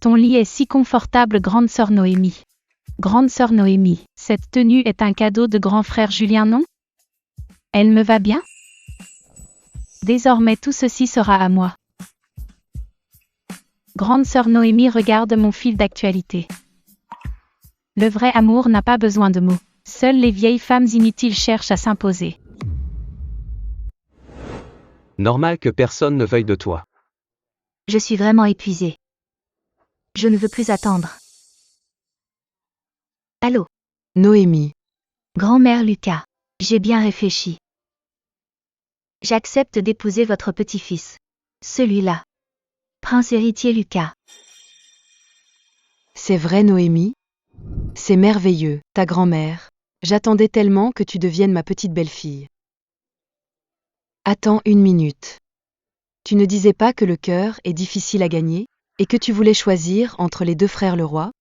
Ton lit est si confortable, grande sœur Noémie. Grande sœur Noémie, cette tenue est un cadeau de grand frère Julien, non? Elle me va bien? Désormais tout ceci sera à moi. Grande sœur Noémie regarde mon fil d'actualité. Le vrai amour n'a pas besoin de mots. Seules les vieilles femmes inutiles cherchent à s'imposer. Normal que personne ne veuille de toi. Je suis vraiment épuisée. Je ne veux plus attendre. Allô? Noémie. Grand-mère Lucas. J'ai bien réfléchi. J'accepte d'épouser votre petit-fils. Celui-là. Prince héritier Lucas. C'est vrai, Noémie? C'est merveilleux, ta grand-mère. J'attendais tellement que tu deviennes ma petite belle-fille. Attends une minute. Tu ne disais pas que le cœur est difficile à gagner, et que tu voulais choisir entre les deux frères Leroy?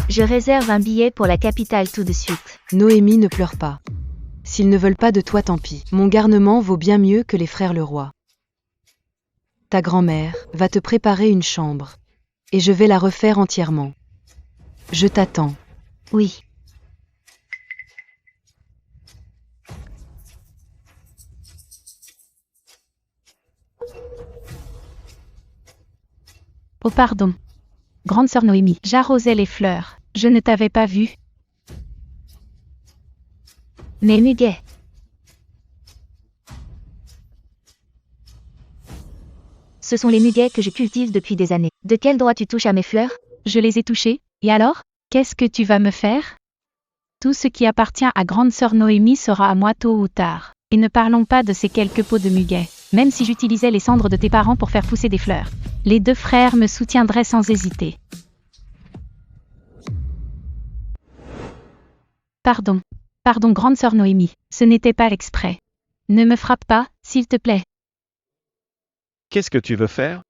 Je réserve un billet pour la capitale tout de suite. Noémie, ne pleure pas. S'ils ne veulent pas de toi, tant pis. Mon garnement vaut bien mieux que les frères Leroy. Ta grand-mère va te préparer une chambre, et je vais la refaire entièrement. Je t'attends. Oui. Oh pardon. Grande sœur Noémie, j'arrosais les fleurs. Je ne t'avais pas vue. Mes muguets. Ce sont les muguets que je cultive depuis des années. De quel droit tu touches à mes fleurs? Je les ai touchées. Et alors? Qu'est-ce que tu vas me faire? Tout ce qui appartient à grande sœur Noémie sera à moi tôt ou tard. Et ne parlons pas de ces quelques pots de muguet. Même si j'utilisais les cendres de tes parents pour faire pousser des fleurs, les deux frères me soutiendraient sans hésiter. Pardon. Pardon, grande sœur Noémie, ce n'était pas exprès. Ne me frappe pas, s'il te plaît. Qu'est-ce que tu veux faire?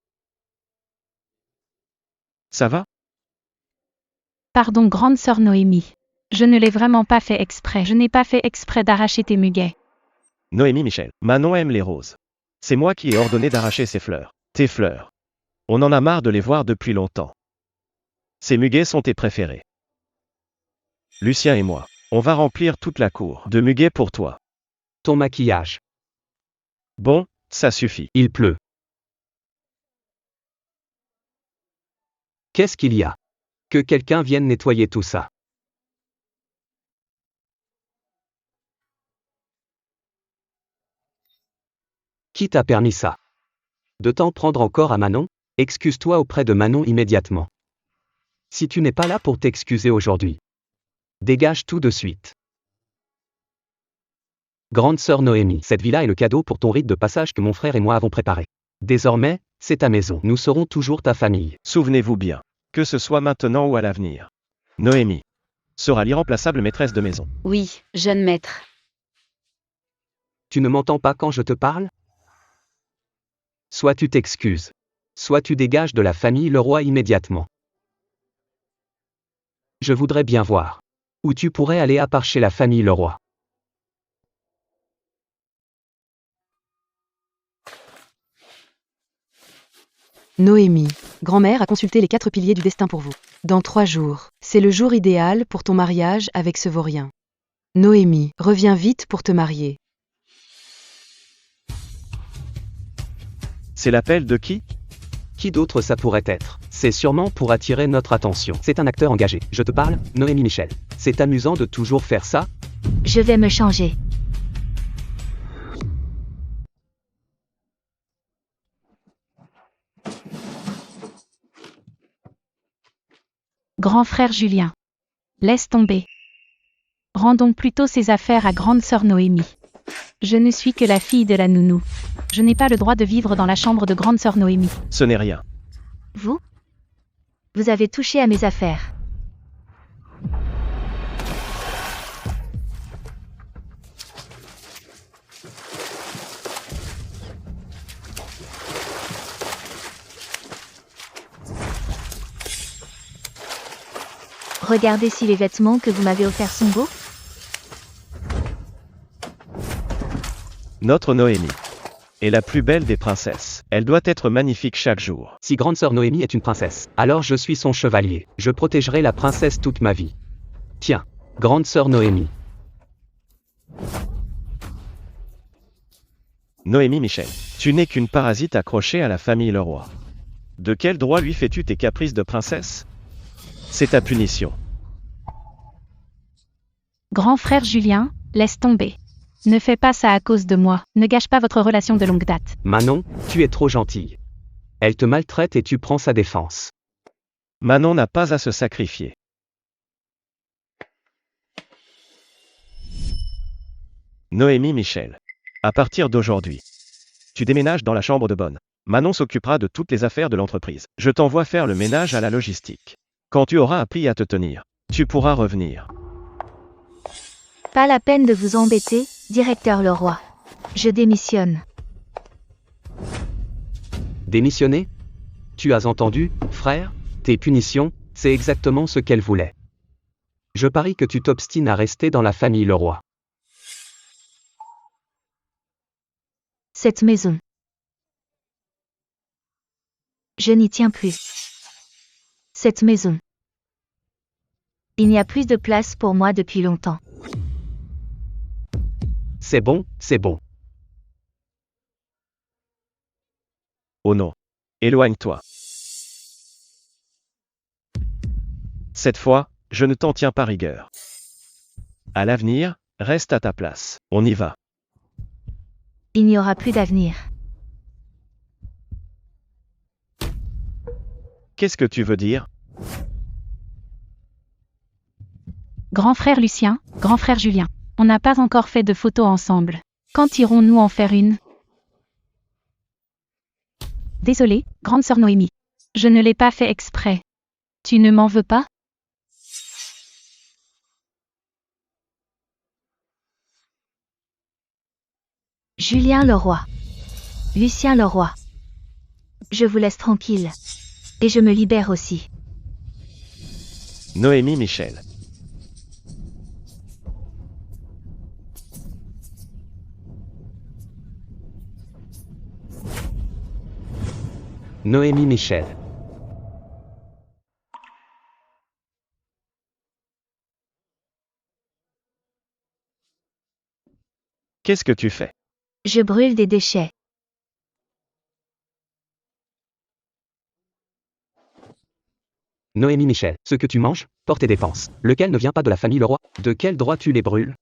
Ça va? Pardon, grande sœur Noémie. Je ne l'ai vraiment pas fait exprès. Je n'ai pas fait exprès d'arracher tes muguets. Noémie Michel. Manon aime les roses. C'est moi qui ai ordonné d'arracher ces fleurs. Tes fleurs. On en a marre de les voir depuis longtemps. Ces muguets sont tes préférés. Lucien et moi, on va remplir toute la cour de muguets pour toi. Ton maquillage. Bon, ça suffit. Il pleut. Qu'est-ce qu'il y a? Que quelqu'un vienne nettoyer tout ça. Qui t'a permis ça? De t'en prendre encore à Manon? Excuse-toi auprès de Manon immédiatement. Si tu n'es pas là pour t'excuser aujourd'hui, dégage tout de suite. Grande sœur Noémie, cette villa est le cadeau pour ton rite de passage que mon frère et moi avons préparé. Désormais, c'est ta maison. Nous serons toujours ta famille. Souvenez-vous bien, que ce soit maintenant ou à l'avenir. Noémie sera l'irremplaçable maîtresse de maison. Oui, jeune maître. Tu ne m'entends pas quand je te parle? Soit tu t'excuses, soit tu dégages de la famille Leroy immédiatement. Je voudrais bien voir où tu pourrais aller à part chez la famille Leroy. Noémie. Grand-mère a consulté les 4 piliers du destin pour vous. Dans 3 jours, c'est le jour idéal pour ton mariage avec ce vaurien. Noémie, reviens vite pour te marier. C'est l'appel de qui? Qui d'autre ça pourrait être? C'est sûrement pour attirer notre attention. C'est un acteur engagé. Je te parle, Noémie Michel. C'est amusant de toujours faire ça? Je vais me changer. Grand frère Julien. Laisse tomber. Rendons plutôt ces affaires à grande sœur Noémie. Je ne suis que la fille de la nounou. Je n'ai pas le droit de vivre dans la chambre de grande sœur Noémie. Ce n'est rien. Vous? Vous avez touché à mes affaires. Regardez si les vêtements que vous m'avez offerts sont beaux. Notre Noémie est la plus belle des princesses. Elle doit être magnifique chaque jour. Si grande sœur Noémie est une princesse, alors je suis son chevalier. Je protégerai la princesse toute ma vie. Tiens, grande sœur Noémie. Noémie Michel. Tu n'es qu'une parasite accrochée à la famille Leroy. De quel droit lui fais-tu tes caprices de princesse? C'est ta punition. Grand frère Julien, laisse tomber. Ne fais pas ça à cause de moi. Ne gâche pas votre relation de longue date. Manon, tu es trop gentille. Elle te maltraite et tu prends sa défense. Manon n'a pas à se sacrifier. Noémie Michel. À partir d'aujourd'hui, tu déménages dans la chambre de bonne. Manon s'occupera de toutes les affaires de l'entreprise. Je t'envoie faire le ménage à la logistique. Quand tu auras appris à te tenir, tu pourras revenir. Pas la peine de vous embêter, directeur Leroy. Je démissionne. Démissionner? Tu as entendu, frère? Tes punitions, c'est exactement ce qu'elle voulait. Je parie que tu t'obstines à rester dans la famille Leroy. Cette maison. Je n'y tiens plus. Cette maison. Il n'y a plus de place pour moi depuis longtemps. C'est bon, c'est bon. Oh non. Éloigne-toi. Cette fois, je ne t'en tiens pas rigueur. À l'avenir, reste à ta place. On y va. Il n'y aura plus d'avenir. Qu'est-ce que tu veux dire? Grand frère Lucien, grand frère Julien. On n'a pas encore fait de photos ensemble. Quand irons-nous en faire une? Désolée, grande sœur Noémie. Je ne l'ai pas fait exprès. Tu ne m'en veux pas? Julien Leroy. Lucien Leroy. Je vous laisse tranquille. Et je me libère aussi. Noémie Michel. Noémie Michel. Qu'est-ce que tu fais? Je brûle des déchets. Noémie Michel, ce que tu manges, porte et dépenses. Lequel ne vient pas de la famille Leroy? De quel droit tu les brûles?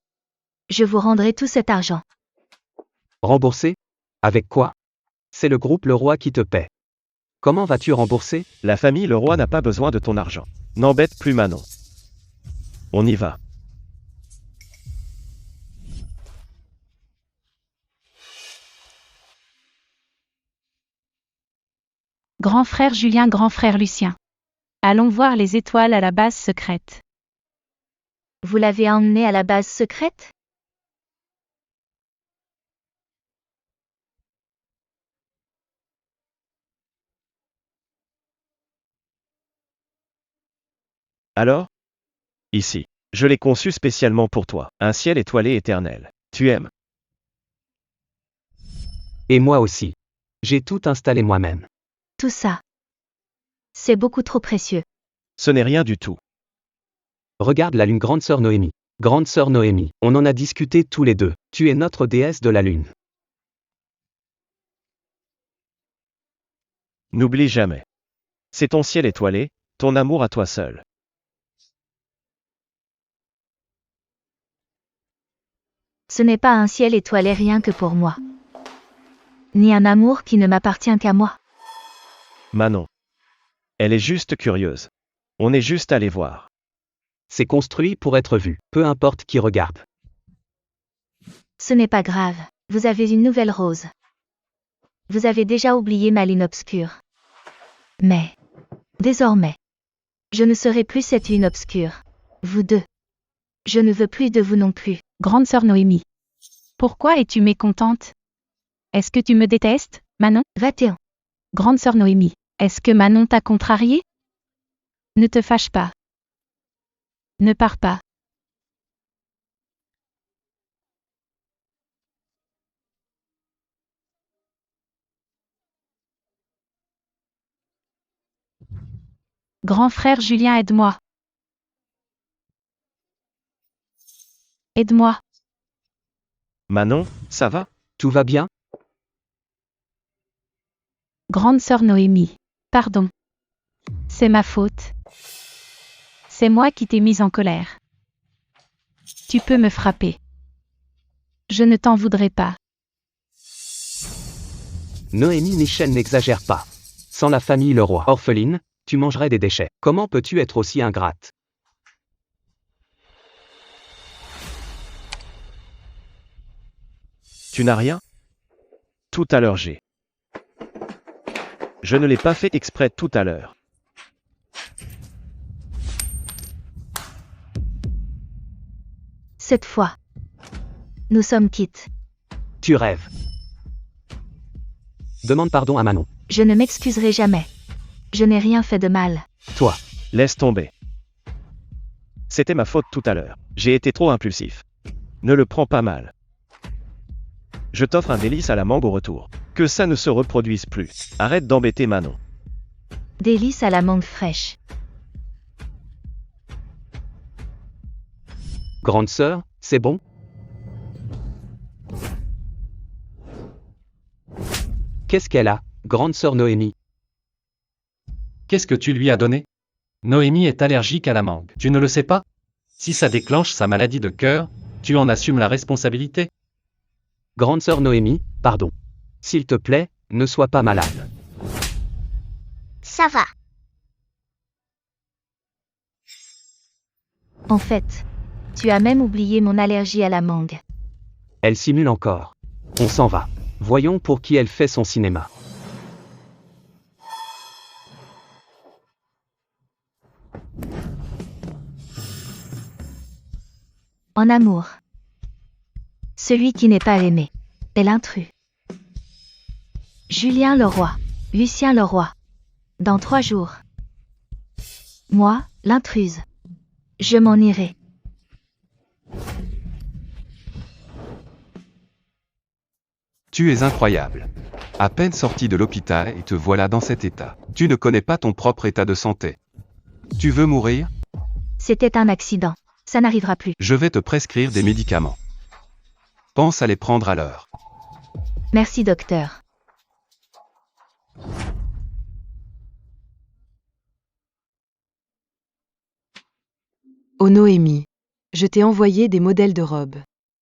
Je vous rendrai tout cet argent. Remboursé? Avec quoi? C'est le groupe Leroy qui te paie. Comment vas-tu rembourser? La famille Leroy n'a pas besoin de ton argent. N'embête plus Manon. On y va. Grand frère Julien, grand frère Lucien. Allons voir les étoiles à la base secrète. Vous l'avez emmené à la base secrète? Alors? Ici. Je l'ai conçu spécialement pour toi. Un ciel étoilé éternel. Tu aimes? Et moi aussi. J'ai tout installé moi-même. Tout ça. C'est beaucoup trop précieux. Ce n'est rien du tout. Regarde la lune, grande sœur Noémie. Grande sœur Noémie, on en a discuté tous les deux. Tu es notre déesse de la lune. N'oublie jamais. C'est ton ciel étoilé, ton amour à toi seul. Ce n'est pas un ciel étoilé rien que pour moi. Ni un amour qui ne m'appartient qu'à moi. Manon. Elle est juste curieuse. On est juste allé voir. C'est construit pour être vu, peu importe qui regarde. Ce n'est pas grave, vous avez une nouvelle rose. Vous avez déjà oublié ma lune obscure. Mais, désormais, je ne serai plus cette lune obscure. Vous deux. Je ne veux plus de vous non plus. Grande sœur Noémie. Pourquoi es-tu mécontente? Est-ce que tu me détestes, Manon? 21. Grande sœur Noémie. Est-ce que Manon t'a contrarié? Ne te fâche pas. Ne pars pas. Grand frère Julien, aide-moi. Aide-moi. Manon, ça va? Tout va bien? Grande sœur Noémie. Pardon. C'est ma faute. C'est moi qui t'ai mise en colère. Tu peux me frapper. Je ne t'en voudrais pas. Noémie Michel n'exagère pas. Sans la famille Leroy, orpheline, tu mangerais des déchets. Comment peux-tu être aussi ingrate? Tu n'as rien? Tout à l'heure j'ai. Je ne l'ai pas fait exprès tout à l'heure. Cette fois. Nous sommes quittes. Tu rêves. Demande pardon à Manon. Je ne m'excuserai jamais. Je n'ai rien fait de mal. Toi. Laisse tomber. C'était ma faute tout à l'heure. J'ai été trop impulsif. Ne le prends pas mal. Je t'offre un délice à la mangue au retour. Que ça ne se reproduise plus. Arrête d'embêter Manon. Délice à la mangue fraîche. Grande sœur, c'est bon? Qu'est-ce qu'elle a, grande sœur Noémie? Qu'est-ce que tu lui as donné? Noémie est allergique à la mangue. Tu ne le sais pas? Si ça déclenche sa maladie de cœur, tu en assumes la responsabilité. Grande sœur Noémie, pardon. S'il te plaît, ne sois pas malade. Ça va. En fait, tu as même oublié mon allergie à la mangue. Elle simule encore. On s'en va. Voyons pour qui elle fait son cinéma. En amour. Celui qui n'est pas aimé est l'intrus. Julien Leroy. Lucien Leroy. Dans 3 jours. Moi, l'intruse. Je m'en irai. Tu es incroyable. À peine sorti de l'hôpital et te voilà dans cet état. Tu ne connais pas ton propre état de santé. Tu veux mourir? C'était un accident. Ça n'arrivera plus. Je vais te prescrire des médicaments. Pense à les prendre à l'heure. Merci docteur. Ô Noémie, je t'ai envoyé des modèles de robes.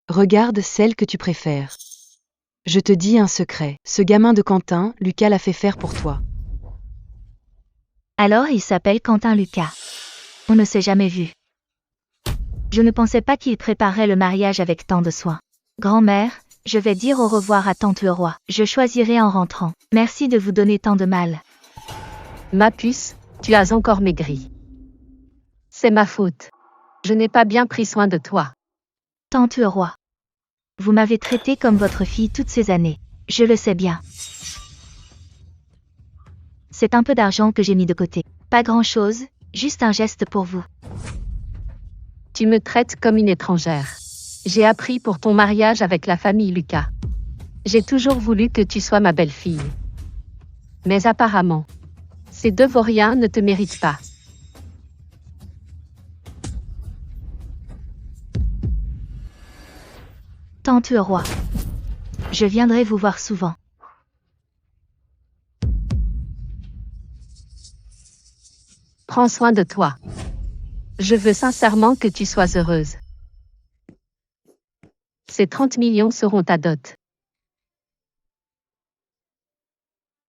Regarde celle que tu préfères. Je te dis un secret, ce gamin de Quentin, Lucas l'a fait faire pour toi. Alors il s'appelle Quentin Lucas. On ne s'est jamais vu. Je ne pensais pas qu'il préparait le mariage avec tant de soin. Grand-mère, je vais dire au revoir à tante Leroy. Je choisirai en rentrant. Merci de vous donner tant de mal. Ma puce, tu as encore maigri. C'est ma faute. Je n'ai pas bien pris soin de toi. Tante Leroy. Vous m'avez traité comme votre fille toutes ces années. Je le sais bien. C'est un peu d'argent que j'ai mis de côté. Pas grand-chose, juste un geste pour vous. Tu me traites comme une étrangère. J'ai appris pour ton mariage avec la famille Lucas. J'ai toujours voulu que tu sois ma belle-fille. Mais apparemment, ces deux vauriens ne te méritent pas. Tante Leroy. Je viendrai vous voir souvent. Prends soin de toi. Je veux sincèrement que tu sois heureuse. Ces 30 millions seront ta dot.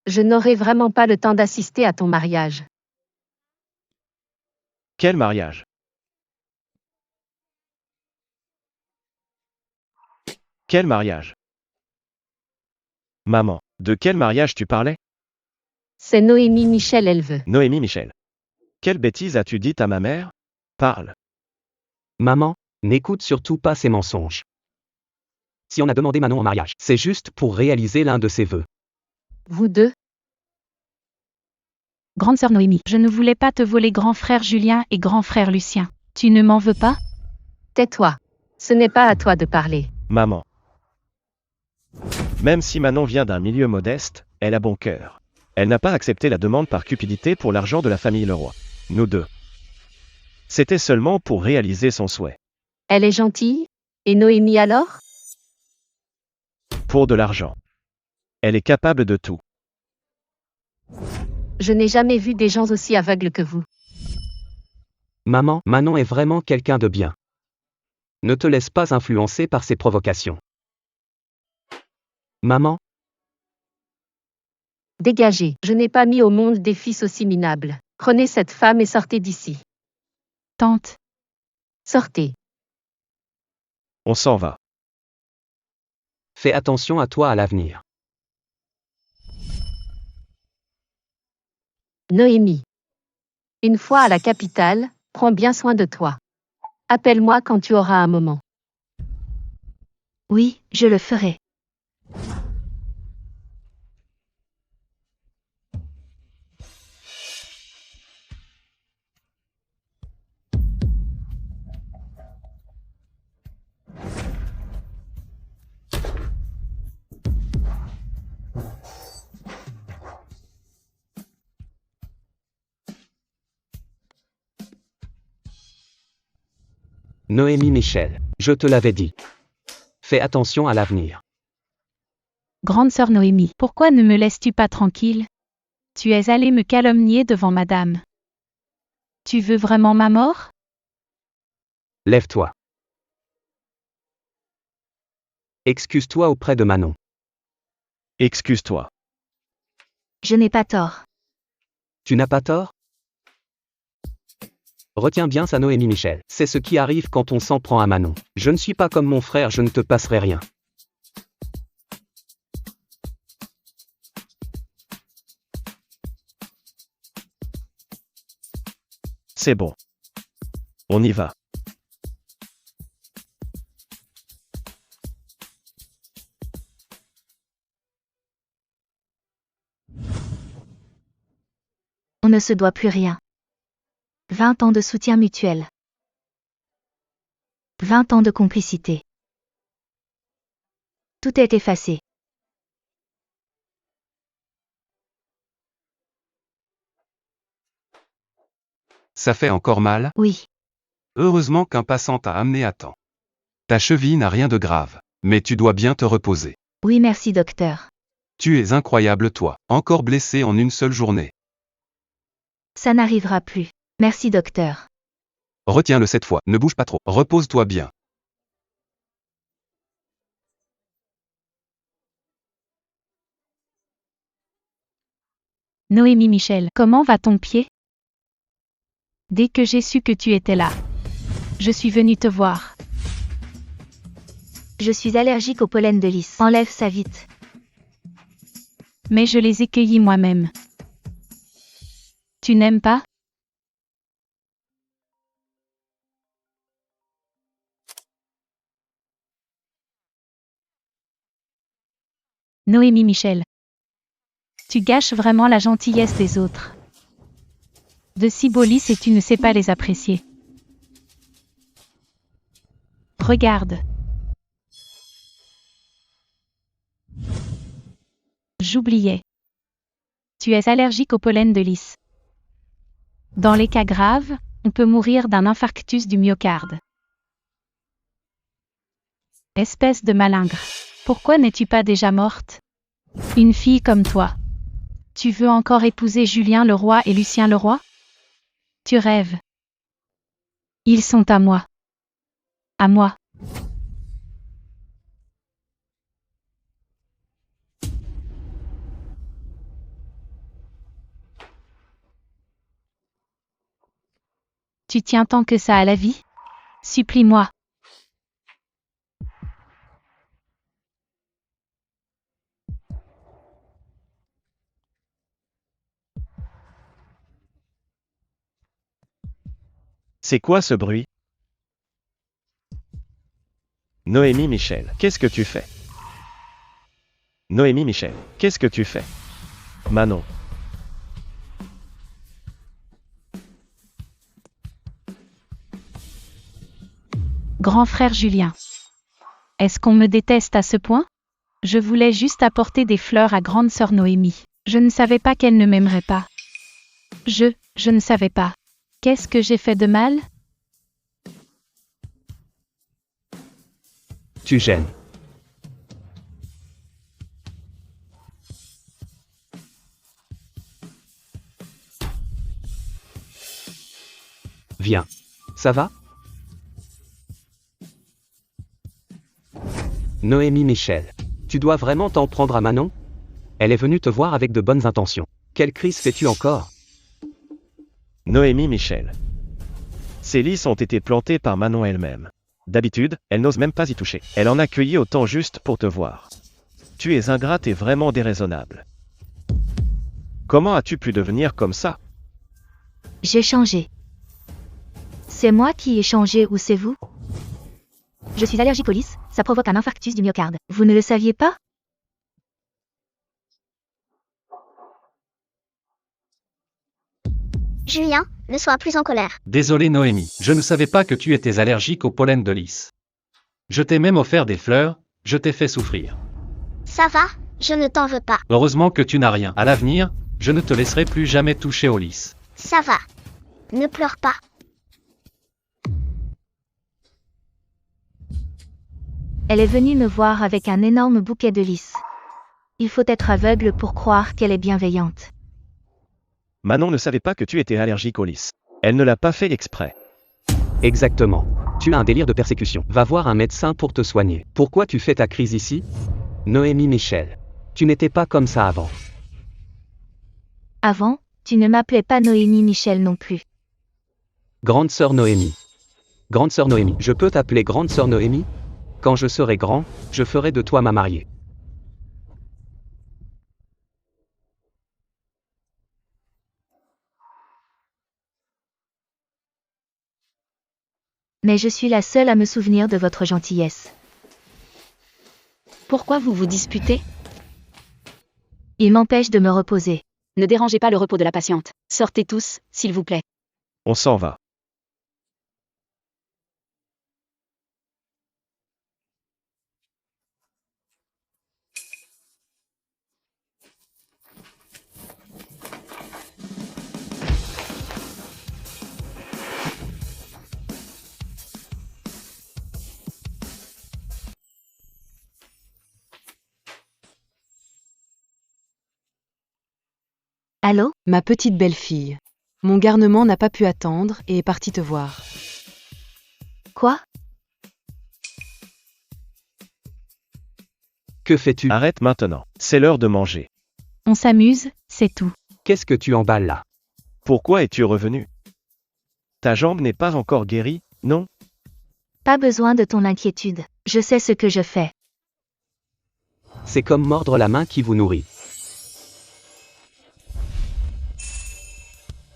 Je n'aurai vraiment pas le temps d'assister à ton mariage. Quel mariage? Quel mariage? Maman, de quel mariage tu parlais? C'est Noémie Michel, elle veut. Noémie Michel. Quelle bêtise as-tu dit à ma mère? Parle. Maman, n'écoute surtout pas ces mensonges. Si on a demandé Manon en mariage, c'est juste pour réaliser l'un de ses vœux. Vous deux? Grande sœur Noémie, je ne voulais pas te voler grand frère Julien et grand frère Lucien. Tu ne m'en veux pas? Tais-toi. Ce n'est pas à toi de parler. Maman. Même si Manon vient d'un milieu modeste, elle a bon cœur. Elle n'a pas accepté la demande par cupidité pour l'argent de la famille Leroy. nous deux. C'était seulement pour réaliser son souhait. Elle est gentille? Et Noémie alors? Pour de l'argent. Elle est capable de tout. Je n'ai jamais vu des gens aussi aveugles que vous. Maman, Manon est vraiment quelqu'un de bien. Ne te laisse pas influencer par ses provocations. Maman, Dégagez, je n'ai pas mis au monde des fils aussi minables. Prenez cette femme et sortez d'ici. Tante, Sortez. On s'en va. fais attention à toi à l'avenir. Noémie. Une fois à la capitale, prends bien soin de toi. Appelle-moi quand tu auras un moment. Oui, je le ferai. Noémie Michel, je te l'avais dit. Fais attention à l'avenir. grande sœur Noémie, pourquoi ne me laisses-tu pas tranquille? Tu es allée me calomnier devant madame. Tu veux vraiment ma mort? Lève-toi. Excuse-toi auprès de Manon. Excuse-toi. Je n'ai pas tort. Tu n'as pas tort? Retiens bien ça Noémie Michel, c'est ce qui arrive quand on s'en prend à Manon. Je ne suis pas comme mon frère, je ne te passerai rien. C'est bon. On y va. On ne se doit plus rien. 20 ans de soutien mutuel. 20 ans de complicité. Tout est effacé. Ça fait encore mal? Oui, Heureusement qu'un passant t'a amené à temps. Ta cheville n'a rien de grave, mais tu dois bien te reposer. oui merci docteur. Tu es incroyable toi, encore blessé en une seule journée. Ça n'arrivera plus. Merci docteur. Retiens-le cette fois, ne bouge pas trop, repose-toi bien. Noémie Michel, comment va ton pied? Dès que j'ai su que tu étais là, je suis venue te voir. Je suis allergique au pollen de lys. Enlève ça vite. Mais je les ai cueillis moi-même. Tu n'aimes pas? Noémie Michel. Tu gâches vraiment la gentillesse des autres. De si beaux lys et tu ne sais pas les apprécier. Regarde. J'oubliais. Tu es allergique au pollen de lys. Dans les cas graves, on peut mourir d'un infarctus du myocarde. Espèce de malingre. Pourquoi n'es-tu pas déjà morte? Une fille comme toi. Tu veux encore épouser Julien Leroy et Lucien Leroy? Tu rêves. Ils sont à moi. À moi. Tu tiens tant que ça à la vie? Supplie-moi. C'est quoi ce bruit? Noémie Michel, qu'est-ce que tu fais? Noémie Michel, qu'est-ce que tu fais? Manon. Grand frère Julien. Est-ce qu'on me déteste à ce point? Je voulais juste apporter des fleurs à grande sœur Noémie. Je ne savais pas qu'elle ne m'aimerait pas. Je ne savais pas. Qu'est-ce que j'ai fait de mal? Tu gênes. Viens. Ça va? Noémie Michel. Tu dois vraiment t'en prendre à Manon? Elle est venue te voir avec de bonnes intentions. Quelle crise fais-tu encore? Noémie Michel. Ces lys ont été plantés par Manon elle-même. D'habitude, elle n'ose même pas y toucher. Elle en a cueilli autant juste pour te voir. Tu es ingrate et vraiment déraisonnable. Comment as-tu pu devenir comme ça? J'ai changé. C'est moi qui ai changé ou c'est vous? Je suis allergique au lys, ça provoque un infarctus du myocarde. Vous ne le saviez pas? Julien, ne sois plus en colère. Désolé Noémie, je ne savais pas que tu étais allergique au pollen de lys. Je t'ai même offert des fleurs, je t'ai fait souffrir. Ça va, je ne t'en veux pas. Heureusement que tu n'as rien. À l'avenir, je ne te laisserai plus jamais toucher au lys. Ça va. Ne pleure pas. Elle est venue me voir avec un énorme bouquet de lys. Il faut être aveugle pour croire qu'elle est bienveillante. Manon ne savait pas que tu étais allergique au lys. Elle ne l'a pas fait exprès. Exactement. Tu as un délire de persécution. Va voir un médecin pour te soigner. Pourquoi tu fais ta crise ici? Noémie Michel. Tu n'étais pas comme ça avant. Avant, tu ne m'appelais pas Noémie Michel non plus. Grande sœur Noémie. Grande sœur Noémie. Je peux t'appeler grande sœur Noémie? Quand je serai grand, je ferai de toi ma mariée. Mais je suis la seule à me souvenir de votre gentillesse. Pourquoi vous vous disputez? Il m'empêche de me reposer. Ne dérangez pas le repos de la patiente. Sortez tous, s'il vous plaît. On s'en va. Allô? Ma petite belle-fille. Mon garnement n'a pas pu attendre et est parti te voir. Quoi? Que fais-tu? Arrête maintenant. C'est l'heure de manger. On s'amuse, c'est tout. Qu'est-ce que tu emballes là? Pourquoi es-tu revenu? Ta jambe n'est pas encore guérie, non? Pas besoin de ton inquiétude. Je sais ce que je fais. C'est comme mordre la main qui vous nourrit.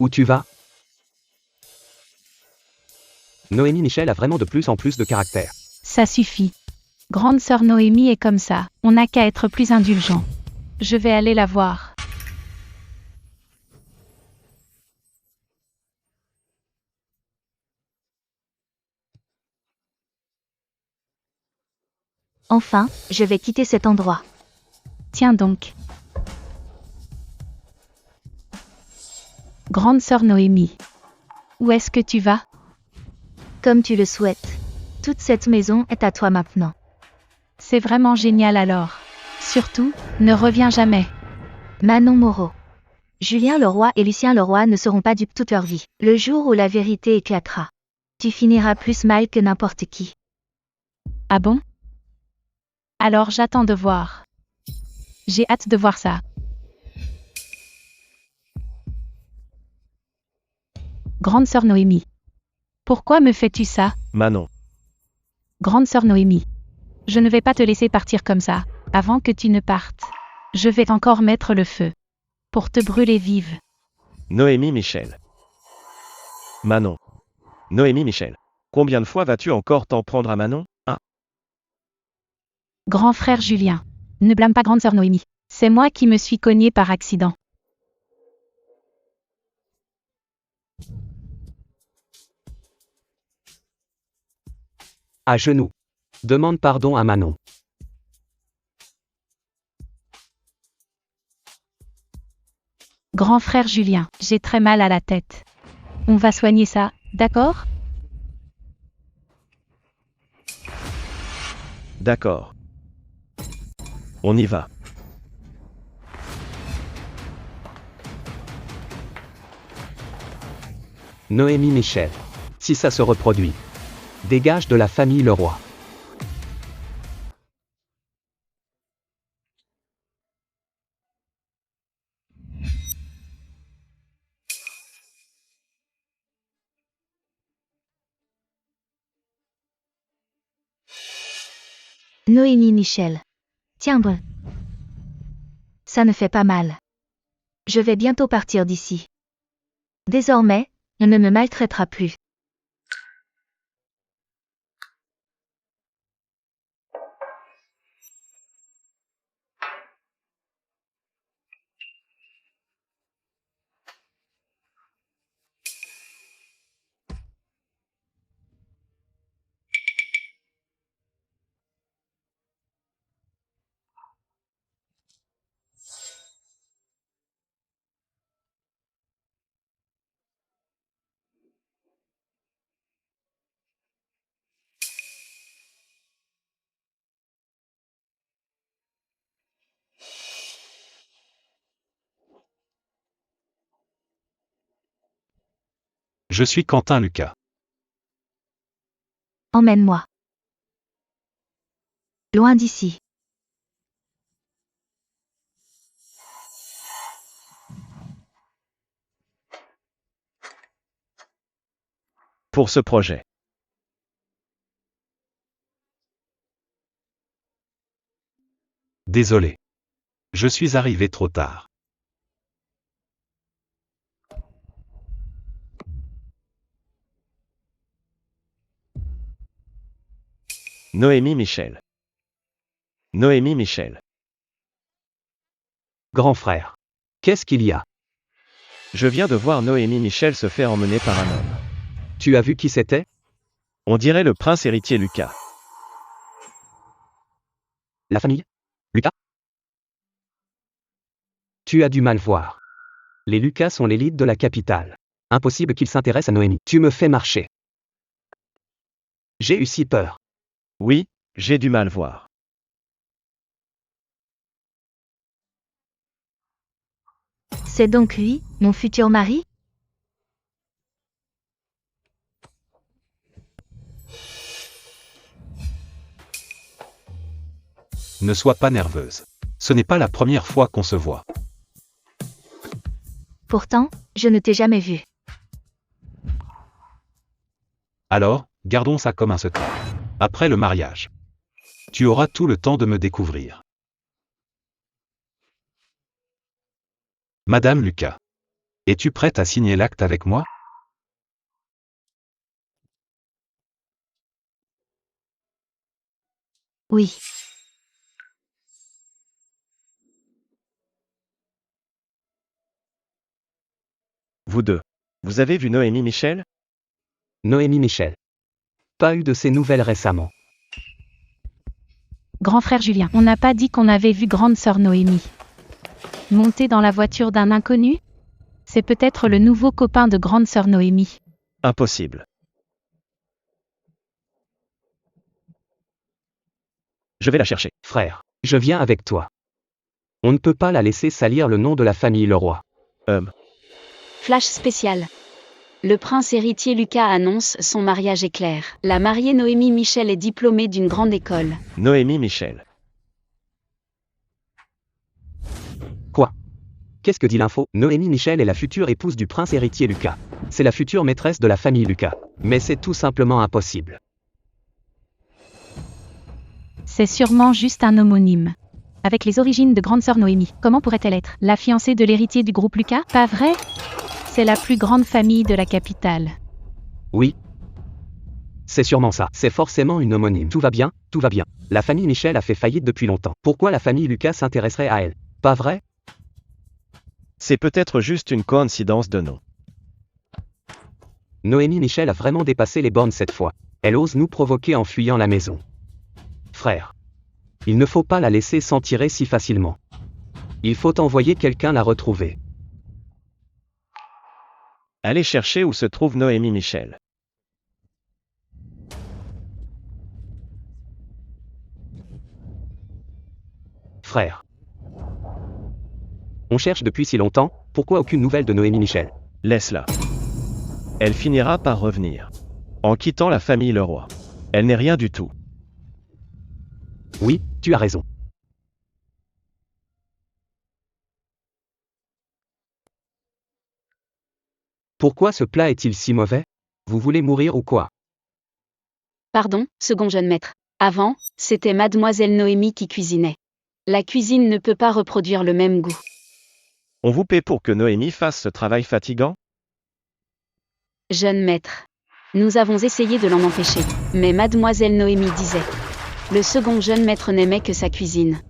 Où tu vas? Noémie Michel a vraiment de plus en plus de caractère. Ça suffit. Grande sœur Noémie est comme ça, on n'a qu'à être plus indulgent. Je vais aller la voir. Enfin, je vais quitter cet endroit. Tiens donc. Grande sœur Noémie. Où est-ce que tu vas? Comme tu le souhaites. Toute cette maison est à toi maintenant. C'est vraiment génial alors. Surtout, ne reviens jamais. Manon Moreau. Julien Leroy et Lucien Leroy ne seront pas dupes toute leur vie. Le jour où la vérité éclatera, tu finiras plus mal que n'importe qui. Ah bon? Alors j'attends de voir. J'ai hâte de voir ça. Grande sœur Noémie. Pourquoi me fais-tu ça? Manon. Grande sœur Noémie. Je ne vais pas te laisser partir comme ça, avant que tu ne partes. Je vais encore mettre le feu. Pour te brûler vive. Noémie Michel. Manon. Noémie Michel. Combien de fois vas-tu encore t'en prendre à Manon? Grand frère Julien. Ne blâme pas grande sœur Noémie. C'est moi qui me suis cogné par accident. À genoux. Demande pardon à Manon. Grand frère Julien, j'ai très mal à la tête. On va soigner ça, d'accord? D'accord. On y va. Noémie Michel. Si ça se reproduit. Dégage de la famille Leroy. Noémie Michel. Tiens bon. Ça ne fait pas mal. Je vais bientôt partir d'ici. Désormais, on ne me maltraitera plus. Je suis Quentin Lucas. Emmène-moi. Loin d'ici. Pour ce projet. Désolé. Je suis arrivé trop tard. Noémie Michel. Noémie Michel. Grand frère. Qu'est-ce qu'il y a? Je viens de voir Noémie Michel se faire emmener par un homme. Tu as vu qui c'était? On dirait le prince héritier Lucas. La famille? Lucas? Tu as du mal voir. Les Lucas sont l'élite de la capitale. Impossible qu'ils s'intéressent à Noémie. Tu me fais marcher. J'ai eu si peur. Oui, j'ai du mal voir. C'est donc lui, mon futur mari? Ne sois pas nerveuse. Ce n'est pas la première fois qu'on se voit. Pourtant, je ne t'ai jamais vu. Alors, gardons ça comme un secret. Après le mariage. Tu auras tout le temps de me découvrir. Madame Lucas. Es-tu prête à signer l'acte avec moi? Oui. Vous deux. Vous avez vu Noémie Michel? Noémie Michel. Pas eu de ces nouvelles récemment. Grand frère Julien, on n'a pas dit qu'on avait vu grande sœur Noémie. Monter dans la voiture d'un inconnu? C'est peut-être le nouveau copain de grande sœur Noémie. Impossible. Je vais la chercher. Frère, je viens avec toi. On ne peut pas la laisser salir le nom de la famille Leroy. Flash spécial. Le prince héritier Lucas annonce son mariage éclair. La mariée Noémie Michel est diplômée d'une grande école. Noémie Michel. Quoi? Qu'est-ce que dit l'info? Noémie Michel est la future épouse du prince héritier Lucas. C'est la future maîtresse de la famille Lucas. Mais c'est tout simplement impossible. C'est sûrement juste un homonyme. Avec les origines de grande sœur Noémie, comment pourrait-elle être la fiancée de l'héritier du groupe Lucas? Pas vrai? C'est la plus grande famille de la capitale. Oui. C'est sûrement ça. C'est forcément une homonyme. Tout va bien, tout va bien. La famille Michel a fait faillite depuis longtemps. Pourquoi la famille Lucas s'intéresserait à elle? Pas vrai? C'est peut-être juste une coïncidence de nom. Noémie Michel a vraiment dépassé les bornes cette fois. Elle ose nous provoquer en fuyant la maison. Frère. Il ne faut pas la laisser s'en tirer si facilement. Il faut envoyer quelqu'un la retrouver. Allez chercher où se trouve Noémie Michel. Frère. On cherche depuis si longtemps, pourquoi aucune nouvelle de Noémie Michel? Laisse-la. Elle finira par revenir. En quittant la famille Leroy. Elle n'est rien du tout. Oui, tu as raison. Pourquoi ce plat est-il si mauvais? Vous voulez mourir ou quoi? Pardon, second jeune maître. Avant, c'était mademoiselle Noémie qui cuisinait. La cuisine ne peut pas reproduire le même goût. On vous paie pour que Noémie fasse ce travail fatigant? Jeune maître. Nous avons essayé de l'en empêcher, mais mademoiselle Noémie disait. Le second jeune maître n'aimait que sa cuisine.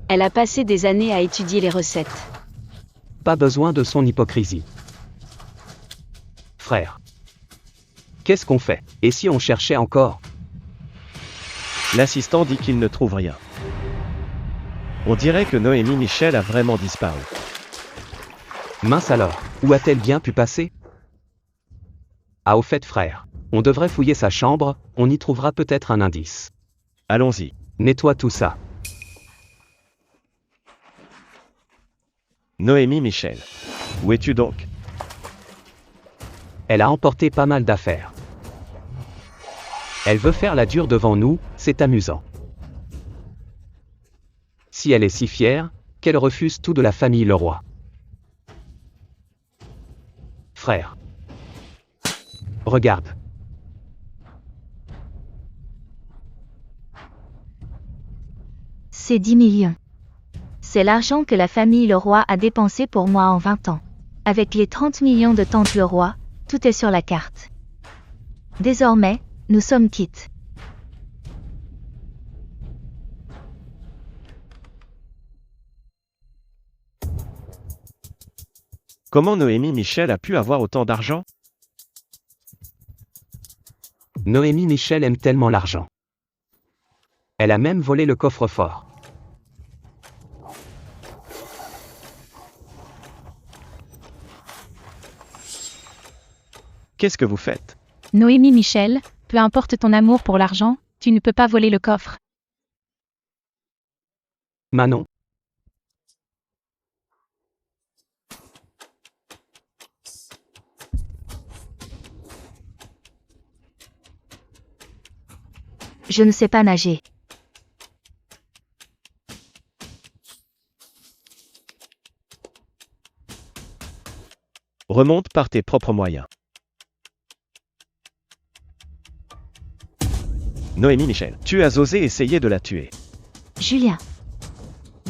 Elle a passé des années à étudier les recettes. Pas besoin de son hypocrisie. Frère. Qu'est-ce qu'on fait? Et si on cherchait encore? L'assistant dit qu'il ne trouve rien. On dirait que Noémie Michel a vraiment disparu. Mince alors, où a-t-elle bien pu passer? Ah au fait frère, on devrait fouiller sa chambre, on y trouvera peut-être un indice. Allons-y. Nettoie tout ça. Noémie Michel. Où es-tu donc? Elle a emporté pas mal d'affaires. Elle veut faire la dure devant nous, c'est amusant. Si elle est si fière, qu'elle refuse tout de la famille Leroy. Frère. Regarde. C'est 10 millions. C'est l'argent que la famille Leroy a dépensé pour moi en 20 ans. Avec les 30 millions de tante Leroy, tout est sur la carte. Désormais, nous sommes quittes. Comment Noémie Michel a pu avoir autant d'argent? Noémie Michel aime tellement l'argent. Elle a même volé le coffre-fort. Qu'est-ce que vous faites? Noémie Michel, peu importe ton amour pour l'argent, tu ne peux pas voler le coffre. Manon. Je ne sais pas nager. Remonte par tes propres moyens. Noémie Michel, tu as osé essayer de la tuer. Julien.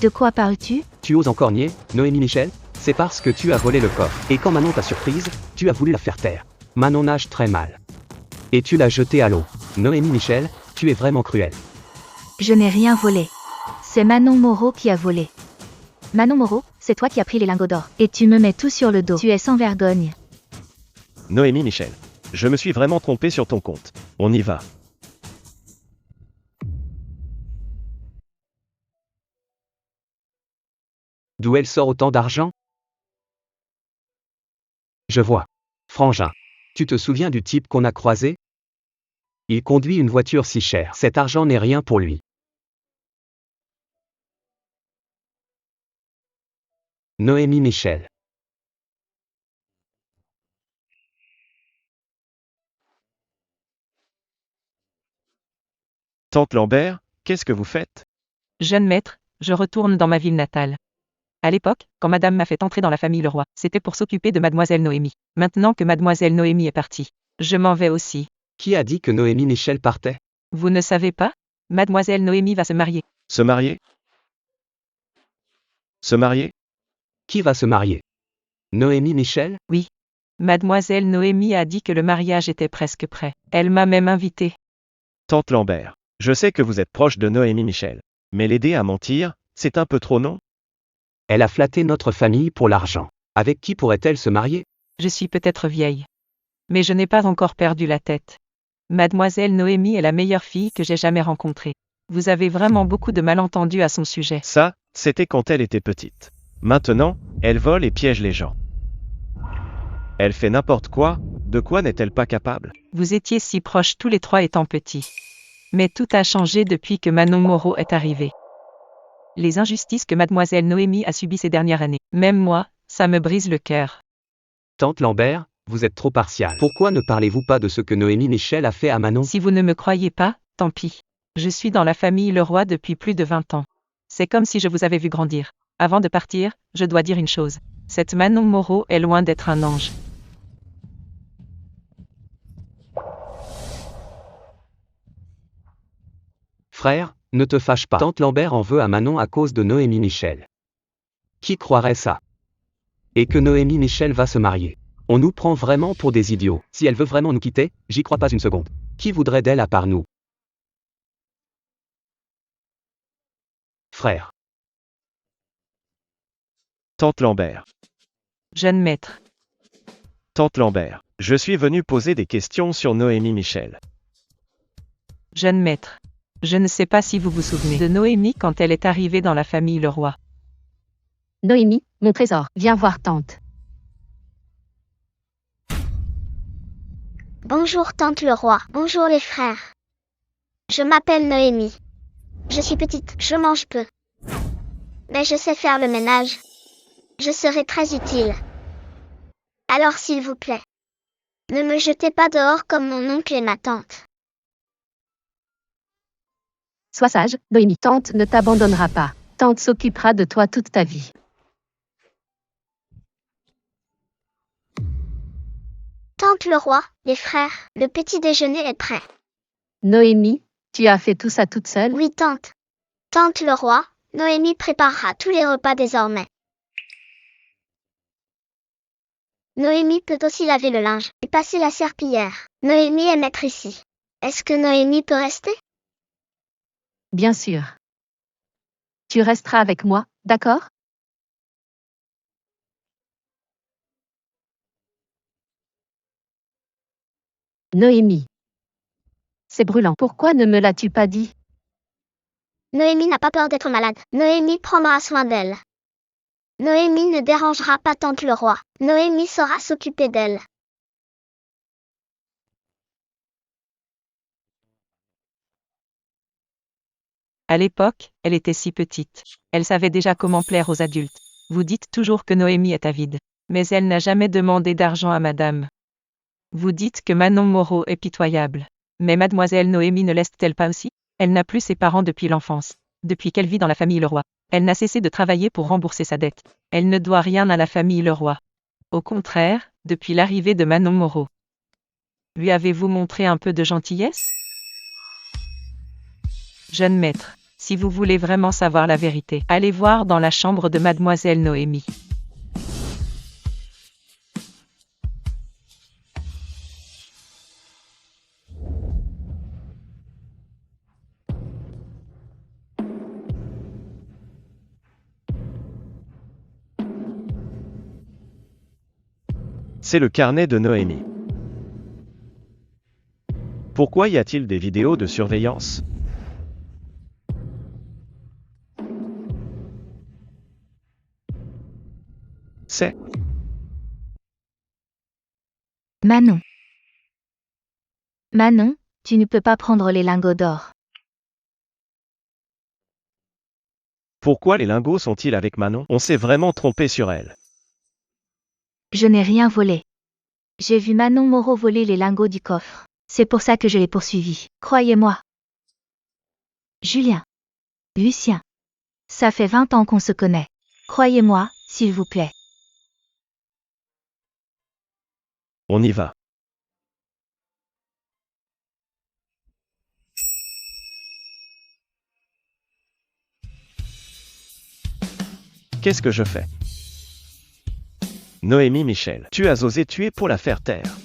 De quoi parles-tu? Tu oses encore nier, Noémie Michel? C'est parce que tu as volé le coffre. Et quand Manon t'a surprise, tu as voulu la faire taire. Manon nage très mal. Et tu l'as jetée à l'eau. Noémie Michel, tu es vraiment cruelle. Je n'ai rien volé. C'est Manon Moreau qui a volé. Manon Moreau, c'est toi qui as pris les lingots d'or. Et tu me mets tout sur le dos. Tu es sans vergogne. Noémie Michel, je me suis vraiment trompé sur ton compte. On y va. D'où elle sort autant d'argent? Je vois. Frangin. Tu te souviens du type qu'on a croisé? Il conduit une voiture si chère. Cet argent n'est rien pour lui. Noémie Michel. Tante Lambert, qu'est-ce que vous faites? Jeune maître, je retourne dans ma ville natale. À l'époque, quand madame m'a fait entrer dans la famille Leroy, c'était pour s'occuper de mademoiselle Noémie. Maintenant que mademoiselle Noémie est partie, je m'en vais aussi. Qui a dit que Noémie Michel partait? Vous ne savez pas? Mademoiselle Noémie va se marier. Se marier? Se marier? Qui va se marier? Noémie Michel? Oui. Mademoiselle Noémie a dit que le mariage était presque prêt. Elle m'a même invité. Tante Lambert, je sais que vous êtes proche de Noémie Michel. Mais l'aider à mentir, c'est un peu trop, non? Elle a flatté notre famille pour l'argent. Avec qui pourrait-elle se marier? Je suis peut-être vieille. Mais je n'ai pas encore perdu la tête. Mademoiselle Noémie est la meilleure fille que j'ai jamais rencontrée. Vous avez vraiment beaucoup de malentendus à son sujet. Ça, c'était quand elle était petite. Maintenant, elle vole et piège les gens. Elle fait n'importe quoi, de quoi n'est-elle pas capable? Vous étiez si proches tous les trois étant petits. Mais tout a changé depuis que Manon Moreau est arrivée. Les injustices que mademoiselle Noémie a subies ces dernières années, même moi, ça me brise le cœur. Tante Lambert, vous êtes trop partial. Pourquoi ne parlez-vous pas de ce que Noémie Michel a fait à Manon? Si vous ne me croyez pas, tant pis. Je suis dans la famille Leroy depuis plus de 20 ans. C'est comme si je vous avais vu grandir. Avant de partir, je dois dire une chose. Cette Manon Moreau est loin d'être un ange. Frère, ne te fâche pas. Tante Lambert en veut à Manon à cause de Noémie Michel. Qui croirait ça? Et que Noémie Michel va se marier. On nous prend vraiment pour des idiots. Si elle veut vraiment nous quitter, j'y crois pas une seconde. Qui voudrait d'elle à part nous? Frère. Tante Lambert. Jeune maître. Tante Lambert. Je suis venu poser des questions sur Noémie Michel. Jeune maître. Je ne sais pas si vous vous souvenez de Noémie quand elle est arrivée dans la famille Leroy. Noémie, mon trésor, viens voir tante. Bonjour tante Leroy. Bonjour les frères. Je m'appelle Noémie. Je suis petite, je mange peu. Mais je sais faire le ménage. Je serai très utile. Alors s'il vous plaît, ne me jetez pas dehors comme mon oncle et ma tante. Sois sage, Noémie. Tante ne t'abandonnera pas. Tante s'occupera de toi toute ta vie. Tante Leroy, les frères, le petit déjeuner est prêt. Noémie, tu as fait tout ça toute seule? Oui tante. Tante Leroy, Noémie préparera tous les repas désormais. Noémie peut aussi laver le linge et passer la serpillière. Noémie est maître ici. Est-ce que Noémie peut rester? Bien sûr. Tu resteras avec moi, d'accord? Noémie. C'est brûlant. Pourquoi ne me l'as-tu pas dit? Noémie n'a pas peur d'être malade. Noémie prendra soin d'elle. Noémie ne dérangera pas tante Leroy. Noémie saura s'occuper d'elle. À l'époque, elle était si petite. Elle savait déjà comment plaire aux adultes. Vous dites toujours que Noémie est avide. Mais elle n'a jamais demandé d'argent à madame. Vous dites que Manon Moreau est pitoyable. Mais mademoiselle Noémie ne l'est-elle pas aussi? Elle n'a plus ses parents depuis l'enfance. Depuis qu'elle vit dans la famille Leroy. Elle n'a cessé de travailler pour rembourser sa dette. Elle ne doit rien à la famille Leroy. Au contraire, depuis l'arrivée de Manon Moreau. Lui avez-vous montré un peu de gentillesse? Jeune maître, si vous voulez vraiment savoir la vérité, allez voir dans la chambre de mademoiselle Noémie. C'est le carnet de Noémie. Pourquoi y a-t-il des vidéos de surveillance? C'est Manon. Manon, tu ne peux pas prendre les lingots d'or. pourquoi les lingots sont-ils avec Manon? On s'est vraiment trompé sur elle. Je n'ai rien volé. J'ai vu Manon Moreau voler les lingots du coffre. C'est pour ça que je l'ai poursuivi. Croyez-moi. Julien. Lucien. Ça fait 20 ans qu'on se connaît. Croyez-moi, s'il vous plaît. On y va. Qu'est-ce que je fais? Noémie Michel. Tu as osé tuer pour la faire taire.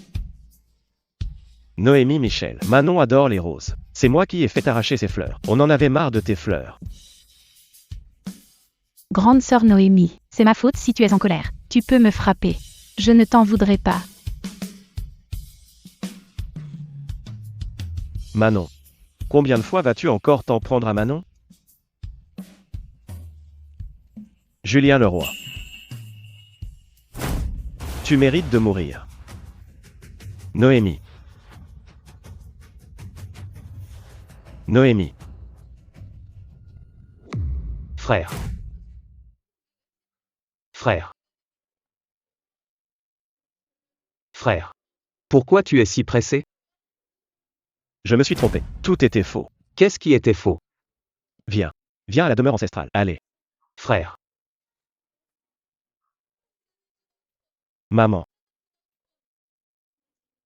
Noémie Michel. Manon adore les roses. C'est moi qui ai fait arracher ses fleurs. On en avait marre de tes fleurs. Grande sœur Noémie, c'est ma faute si tu es en colère. Tu peux me frapper. Je ne t'en voudrais pas. Manon. Combien de fois vas-tu encore t'en prendre à Manon? Julien Leroy. Tu mérites de mourir. Noémie. Noémie. Frère. Frère. Frère. Pourquoi tu es si pressé? Je me suis trompé. Tout était faux. Qu'est-ce qui était faux? Viens. Viens à la demeure ancestrale. Allez. Frère. Maman.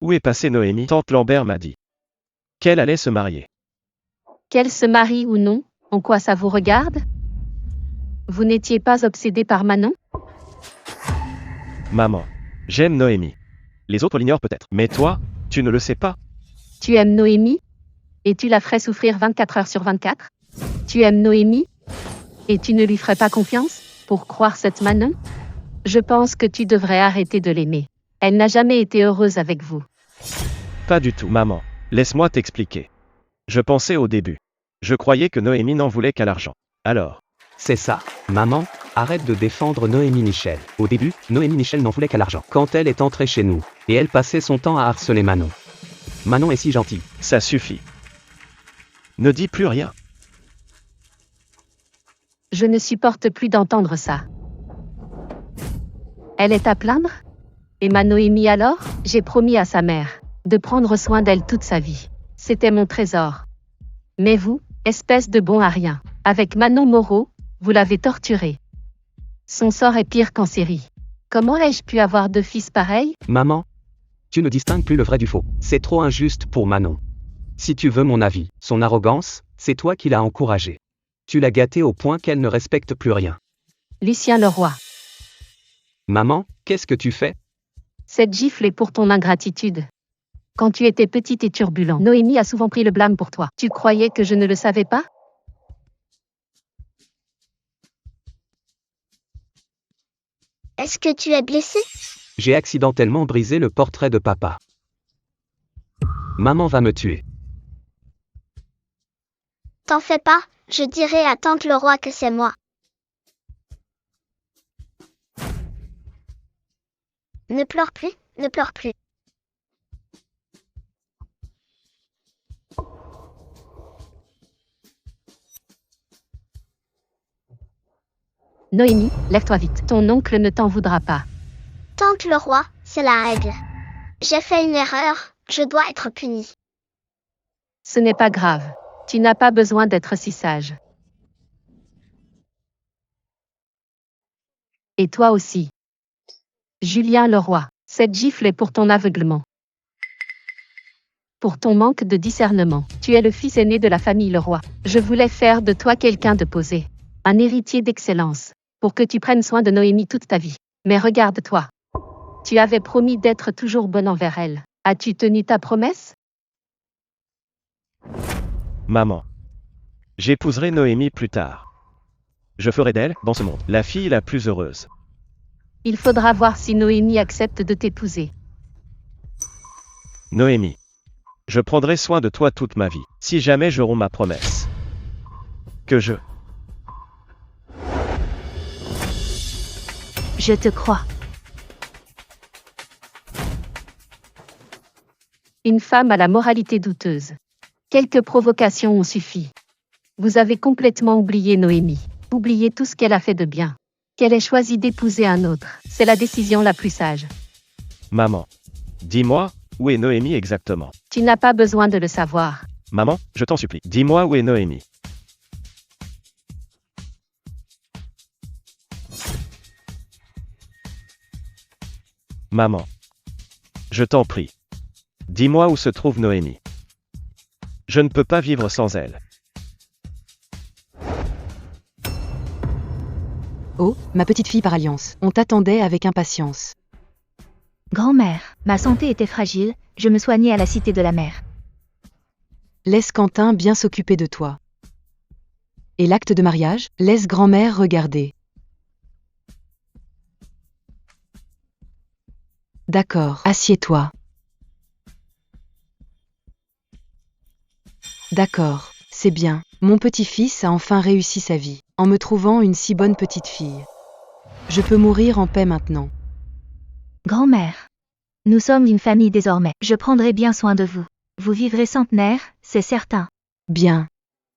Où est passée Noémie? Tante Lambert m'a dit qu'elle allait se marier. Qu'elle se marie ou non, en quoi ça vous regarde? Vous n'étiez pas obsédé par Manon? Maman. J'aime Noémie. Les autres l'ignorent peut-être. Mais toi, tu ne le sais pas. Tu aimes Noémie? Et tu la ferais souffrir 24 heures sur 24? Tu aimes Noémie? Et tu ne lui ferais pas confiance, pour croire cette Manon? Je pense que tu devrais arrêter de l'aimer. Elle n'a jamais été heureuse avec vous. Pas du tout. Maman. Laisse-moi t'expliquer. Je pensais au début. Je croyais que Noémie n'en voulait qu'à l'argent. Alors. C'est ça. Maman, arrête de défendre Noémie Michel. Au début, Noémie Michel n'en voulait qu'à l'argent. Quand elle est entrée chez nous, et elle passait son temps à harceler Manon. Manon est si gentille. Ça suffit. Ne dis plus rien. Je ne supporte plus d'entendre ça. Elle est à plaindre? Et ma Noémie alors? J'ai promis à sa mère de prendre soin d'elle toute sa vie. C'était mon trésor. Mais vous, espèce de bon à rien, avec Manon Moreau, vous l'avez torturée. Son sort est pire qu'en série. Comment ai-je pu avoir 2 fils pareils? Maman, tu ne distingues plus le vrai du faux. C'est trop injuste pour Manon. Si tu veux mon avis, son arrogance, c'est toi qui l'as encouragée. Tu l'as gâtée au point qu'elle ne respecte plus rien. Lucien Leroy. Maman, qu'est-ce que tu fais? Cette gifle est pour ton ingratitude. Quand tu étais petite et turbulent, Noémie a souvent pris le blâme pour toi. Tu croyais que je ne le savais pas? Est-ce que tu es blessé? J'ai accidentellement brisé le portrait de papa. Maman va me tuer. T'en fais pas, je dirai à tante Leroy que c'est moi. Ne pleure plus, ne pleure plus. Noémie, lève-toi vite. Ton oncle ne t'en voudra pas. Tante Leroy, c'est la règle. J'ai fait une erreur, je dois être punie. Ce n'est pas grave. Tu n'as pas besoin d'être si sage. Et toi aussi. Julien Leroy, cette gifle est pour ton aveuglement. Pour ton manque de discernement. Tu es le fils aîné de la famille Leroy. Je voulais faire de toi quelqu'un de posé. Un héritier d'excellence. Pour que tu prennes soin de Noémie toute ta vie. Mais regarde-toi. Tu avais promis d'être toujours bonne envers elle. As-tu tenu ta promesse? Maman. J'épouserai Noémie plus tard. Je ferai d'elle, dans ce monde, la fille la plus heureuse. Il faudra voir si Noémie accepte de t'épouser. Noémie. Je prendrai soin de toi toute ma vie, si jamais je romps ma promesse. Que je... Je te crois. Une femme à la moralité douteuse. Quelques provocations ont suffi. Vous avez complètement oublié Noémie. Oublié tout ce qu'elle a fait de bien. Qu'elle ait choisi d'épouser un autre. C'est la décision la plus sage. Maman. Dis-moi, où est Noémie exactement? Tu n'as pas besoin de le savoir. Maman, je t'en supplie, dis-moi où est Noémie. Maman. Je t'en prie. Dis-moi où se trouve Noémie. Je ne peux pas vivre sans elle. Oh, ma petite fille par alliance, on t'attendait avec impatience. Grand-mère, ma santé était fragile, je me soignais à la cité de la mère. Laisse Quentin bien s'occuper de toi. Et l'acte de mariage, laisse grand-mère regarder. D'accord, assieds-toi. D'accord, c'est bien. Mon petit-fils a enfin réussi sa vie, en me trouvant une si bonne petite fille. Je peux mourir en paix maintenant. Grand-mère. Nous sommes une famille désormais. Je prendrai bien soin de vous. Vous vivrez centenaire, c'est certain. Bien.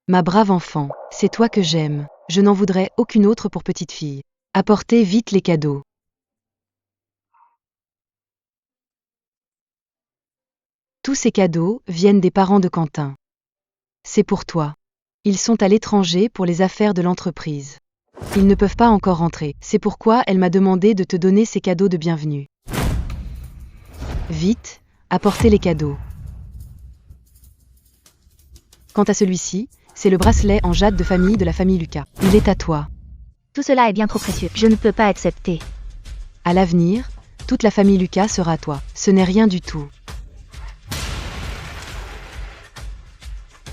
Ma brave enfant, c'est toi que j'aime. Je n'en voudrais aucune autre pour petite fille. Apportez vite les cadeaux. Tous ces cadeaux viennent des parents de Quentin. C'est pour toi. Ils sont à l'étranger pour les affaires de l'entreprise. Ils ne peuvent pas encore rentrer. C'est pourquoi elle m'a demandé de te donner ces cadeaux de bienvenue. Vite, apportez les cadeaux. Quant à celui-ci, c'est le bracelet en jade de famille de la famille Lucas. Il est à toi. Tout cela est bien trop précieux. Je ne peux pas accepter. À l'avenir, toute la famille Lucas sera à toi. Ce n'est rien du tout.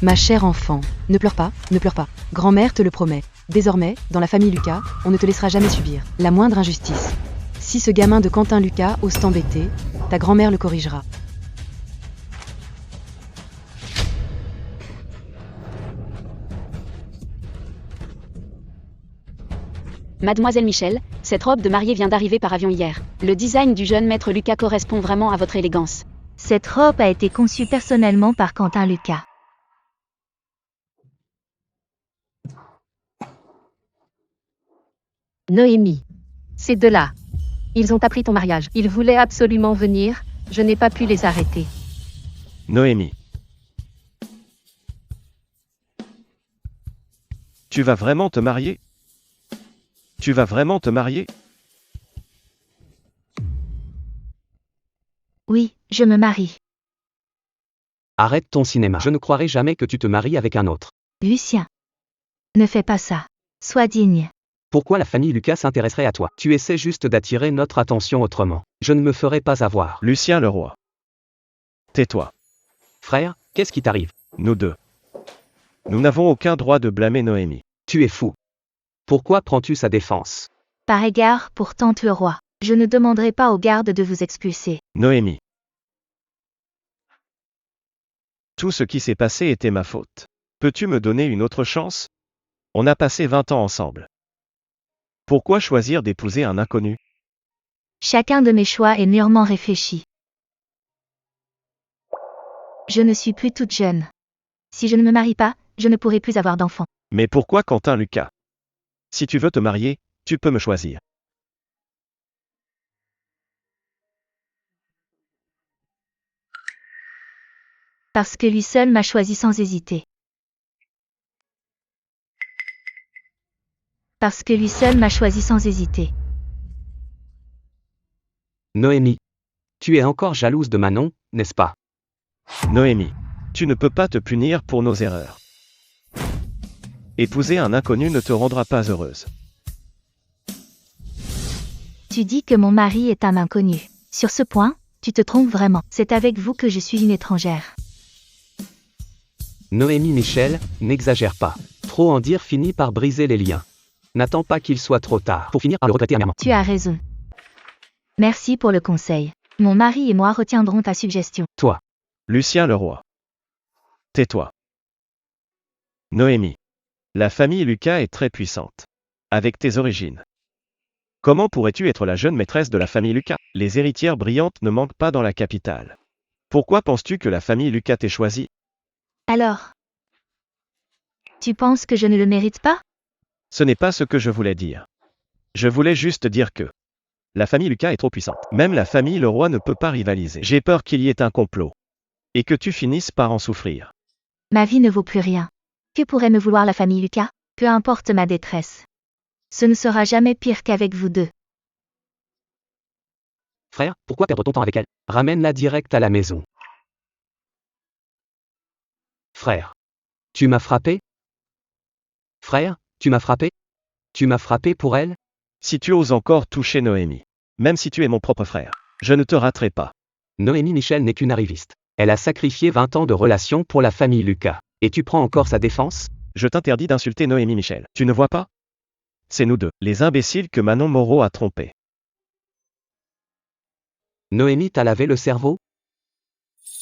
Ma chère enfant, ne pleure pas, ne pleure pas. Grand-mère te le promet. Désormais, dans la famille Lucas, on ne te laissera jamais subir la moindre injustice. Si ce gamin de Quentin Lucas ose t'embêter, ta grand-mère le corrigera. Mademoiselle Michel, cette robe de mariée vient d'arriver par avion hier. Le design du jeune maître Lucas correspond vraiment à votre élégance. Cette robe a été conçue personnellement par Quentin Lucas. Noémie. Ces deux-là. Ils ont appris ton mariage. Ils voulaient absolument venir, je n'ai pas pu les arrêter. Noémie. Tu vas vraiment te marier? Tu vas vraiment te marier? Oui, je me marie. Arrête ton cinéma. Je ne croirai jamais que tu te maries avec un autre. Lucien. Ne fais pas ça. Sois digne. Pourquoi la famille Lucas s'intéresserait à toi? Tu essaies juste d'attirer notre attention autrement. Je ne me ferai pas avoir. Lucien le roi. Tais-toi. Frère, qu'est-ce qui t'arrive? Nous deux. Nous n'avons aucun droit de blâmer Noémie. Tu es fou. Pourquoi prends-tu sa défense? Par égard pour tante le roi, je ne demanderai pas aux gardes de vous expulser. Noémie. Tout ce qui s'est passé était ma faute. Peux-tu me donner une autre chance? On a passé 20 ans ensemble. Pourquoi choisir d'épouser un inconnu? Chacun de mes choix est mûrement réfléchi. Je ne suis plus toute jeune. Si je ne me marie pas, je ne pourrai plus avoir d'enfants. Mais pourquoi Quentin Lucas? Si tu veux te marier, tu peux me choisir. Parce que lui seul m'a choisi sans hésiter. Parce que lui seul m'a choisi sans hésiter. Noémie. Tu es encore jalouse de Manon, n'est-ce pas? Noémie. Tu ne peux pas te punir pour nos erreurs. Épouser un inconnu ne te rendra pas heureuse. Tu dis que mon mari est un inconnu. Sur ce point, tu te trompes vraiment. C'est avec vous que je suis une étrangère. Noémie Michel, n'exagère pas. Trop en dire finit par briser les liens. N'attends pas qu'il soit trop tard pour finir par le regretter amèrement. Tu as raison. Merci pour le conseil. Mon mari et moi retiendrons ta suggestion. Toi. Lucien le roi. Tais-toi. Noémie. La famille Lucas est très puissante. Avec tes origines. Comment pourrais-tu être la jeune maîtresse de la famille Lucas? Les héritières brillantes ne manquent pas dans la capitale. Pourquoi penses-tu que la famille Lucas t'ait choisi? Alors, tu penses que je ne le mérite pas? Ce n'est pas ce que je voulais dire. Je voulais juste dire que la famille Lucas est trop puissante. Même la famille le roi ne peut pas rivaliser. J'ai peur qu'il y ait un complot. Et que tu finisses par en souffrir. Ma vie ne vaut plus rien. Que pourrait me vouloir la famille Lucas? Peu importe ma détresse. Ce ne sera jamais pire qu'avec vous deux. Frère, pourquoi perdre ton temps avec elle? Ramène-la direct à la maison. Frère. Tu m'as frappé? Frère, tu m'as frappé? Tu m'as frappé pour elle? Si tu oses encore toucher Noémie, même si tu es mon propre frère, je ne te raterai pas. Noémie Michel n'est qu'une arriviste. Elle a sacrifié 20 ans de relations pour la famille Lucas. Et tu prends encore sa défense? Je t'interdis d'insulter Noémie Michel. Tu ne vois pas? C'est nous deux, les imbéciles que Manon Moreau a trompés. Noémie t'a lavé le cerveau?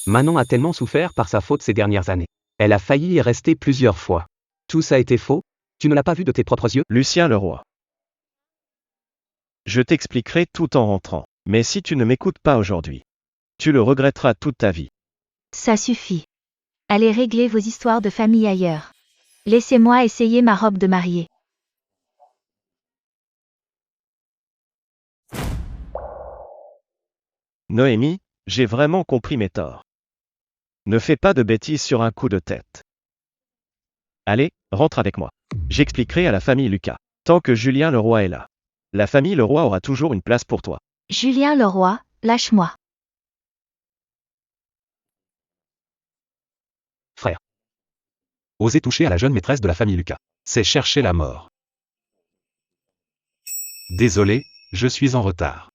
Manon a tellement souffert par sa faute ces dernières années. Elle a failli y rester plusieurs fois. Tout ça a été faux? Tu ne l'as pas vu de tes propres yeux? Lucien le roi. Je t'expliquerai tout en rentrant. Mais si tu ne m'écoutes pas aujourd'hui, tu le regretteras toute ta vie. Ça suffit. Allez régler vos histoires de famille ailleurs. Laissez-moi essayer ma robe de mariée. Noémie, j'ai vraiment compris mes torts. Ne fais pas de bêtises sur un coup de tête. Allez, rentre avec moi. J'expliquerai à la famille Lucas. Tant que Julien Leroy est là, la famille Leroy aura toujours une place pour toi. Julien Leroy, lâche-moi. Frère. Oser toucher à la jeune maîtresse de la famille Lucas, c'est chercher la mort. Désolé, je suis en retard.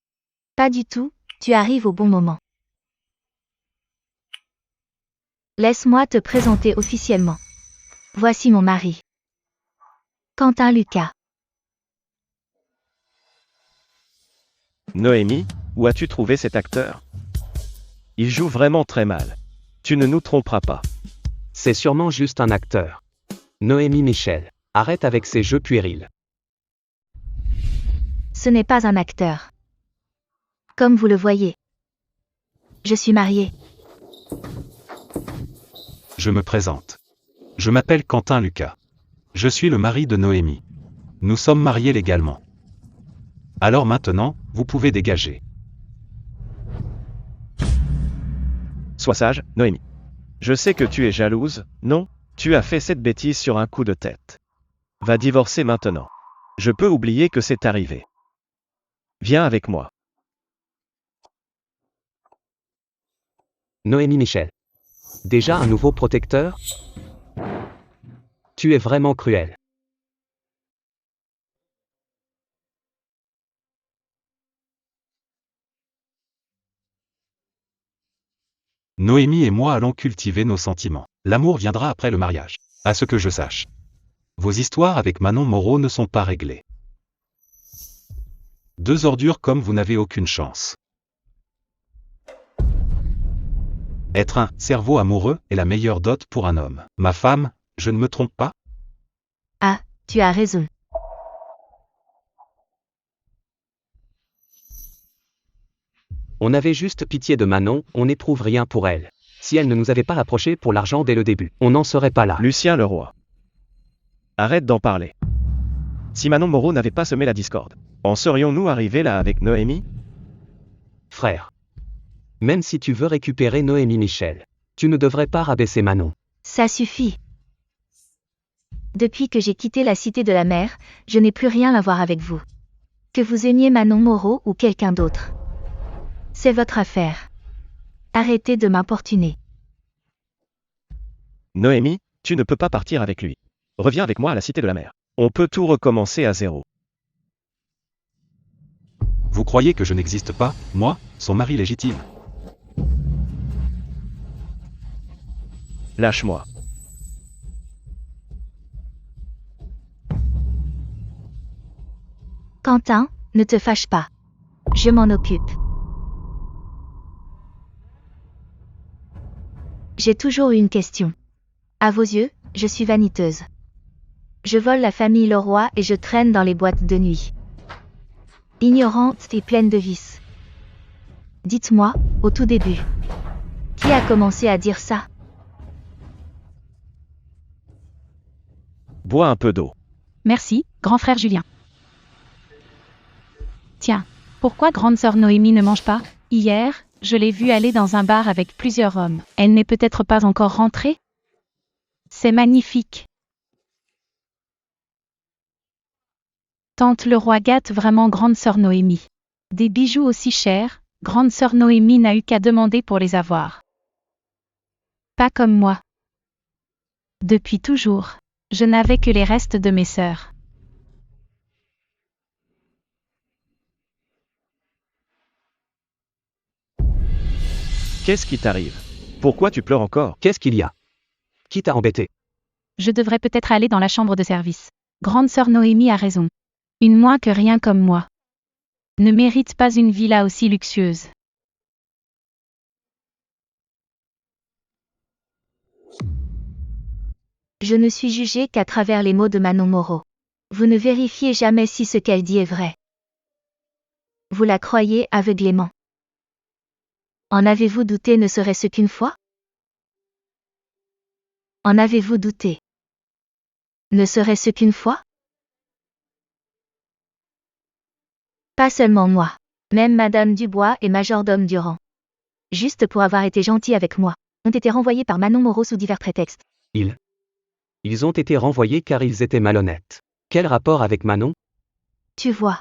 Pas du tout, tu arrives au bon moment. Laisse-moi te présenter officiellement. Voici mon mari. Quentin Lucas. Noémie, où as-tu trouvé cet acteur? Il joue vraiment très mal. Tu ne nous tromperas pas. C'est sûrement juste un acteur. Noémie Michel, arrête avec ces jeux puérils. Ce n'est pas un acteur. Comme vous le voyez. Je suis mariée. Je me présente. Je m'appelle Quentin Lucas. Je suis le mari de Noémie. Nous sommes mariés légalement. Alors maintenant, vous pouvez dégager. Sois sage, Noémie. Je sais que tu es jalouse, non? Tu as fait cette bêtise sur un coup de tête. Va divorcer maintenant. Je peux oublier que c'est arrivé. Viens avec moi. Noémie Michel. Déjà un nouveau protecteur? Tu es vraiment cruel. Noémie et moi allons cultiver nos sentiments. L'amour viendra après le mariage. À ce que je sache. Vos histoires avec Manon Moreau ne sont pas réglées. Deux ordures comme vous n'avez aucune chance. Être un cerveau amoureux est la meilleure dot pour un homme. Ma femme, je ne me trompe pas? Ah, tu as raison. On avait juste pitié de Manon, on n'éprouve rien pour elle. Si elle ne nous avait pas approchés pour l'argent dès le début, on n'en serait pas là. Lucien Leroy. Arrête d'en parler. Si Manon Moreau n'avait pas semé la discorde, en serions-nous arrivés là avec Noémie? Frère. Même si tu veux récupérer Noémie Michel, tu ne devrais pas rabaisser Manon. Ça suffit. Depuis que j'ai quitté la cité de la mer, je n'ai plus rien à voir avec vous. Que vous aimiez Manon Moreau ou quelqu'un d'autre. C'est votre affaire. Arrêtez de m'importuner. Noémie, tu ne peux pas partir avec lui. Reviens avec moi à la cité de la mer. On peut tout recommencer à zéro. Vous croyez que je n'existe pas, moi, son mari légitime? Lâche-moi. Quentin, ne te fâche pas. Je m'en occupe. J'ai toujours eu une question. À vos yeux, je suis vaniteuse. Je vole la famille Leroy et je traîne dans les boîtes de nuit. Ignorante et pleine de vices. Dites-moi, au tout début. Qui a commencé à dire ça? Bois un peu d'eau. Merci, grand frère Julien. Tiens, pourquoi grande sœur Noémie ne mange pas? Hier, je l'ai vue aller dans un bar avec plusieurs hommes. Elle n'est peut-être pas encore rentrée? C'est magnifique. Tante Leroy gâte vraiment grande sœur Noémie. Des bijoux aussi chers, grande sœur Noémie n'a eu qu'à demander pour les avoir. Pas comme moi. Depuis toujours, je n'avais que les restes de mes sœurs. Qu'est-ce qui t'arrive? Pourquoi tu pleures encore? Qu'est-ce qu'il y a? Qui t'a embêté? Je devrais peut-être aller dans la chambre de service. Grande sœur Noémie a raison. Une moins que rien comme moi ne mérite pas une villa aussi luxueuse. Je ne suis jugée qu'à travers les mots de Manon Moreau. Vous ne vérifiez jamais si ce qu'elle dit est vrai. Vous la croyez aveuglément. En avez-vous douté ne serait-ce qu'une fois? En avez-vous douté? Ne serait-ce qu'une fois? Pas seulement moi. Même Madame Dubois et Majordome Durand, juste pour avoir été gentils avec moi, ont été renvoyés par Manon Moreau sous divers prétextes. Ils ont été renvoyés car ils étaient malhonnêtes. Quel rapport avec Manon? Tu vois.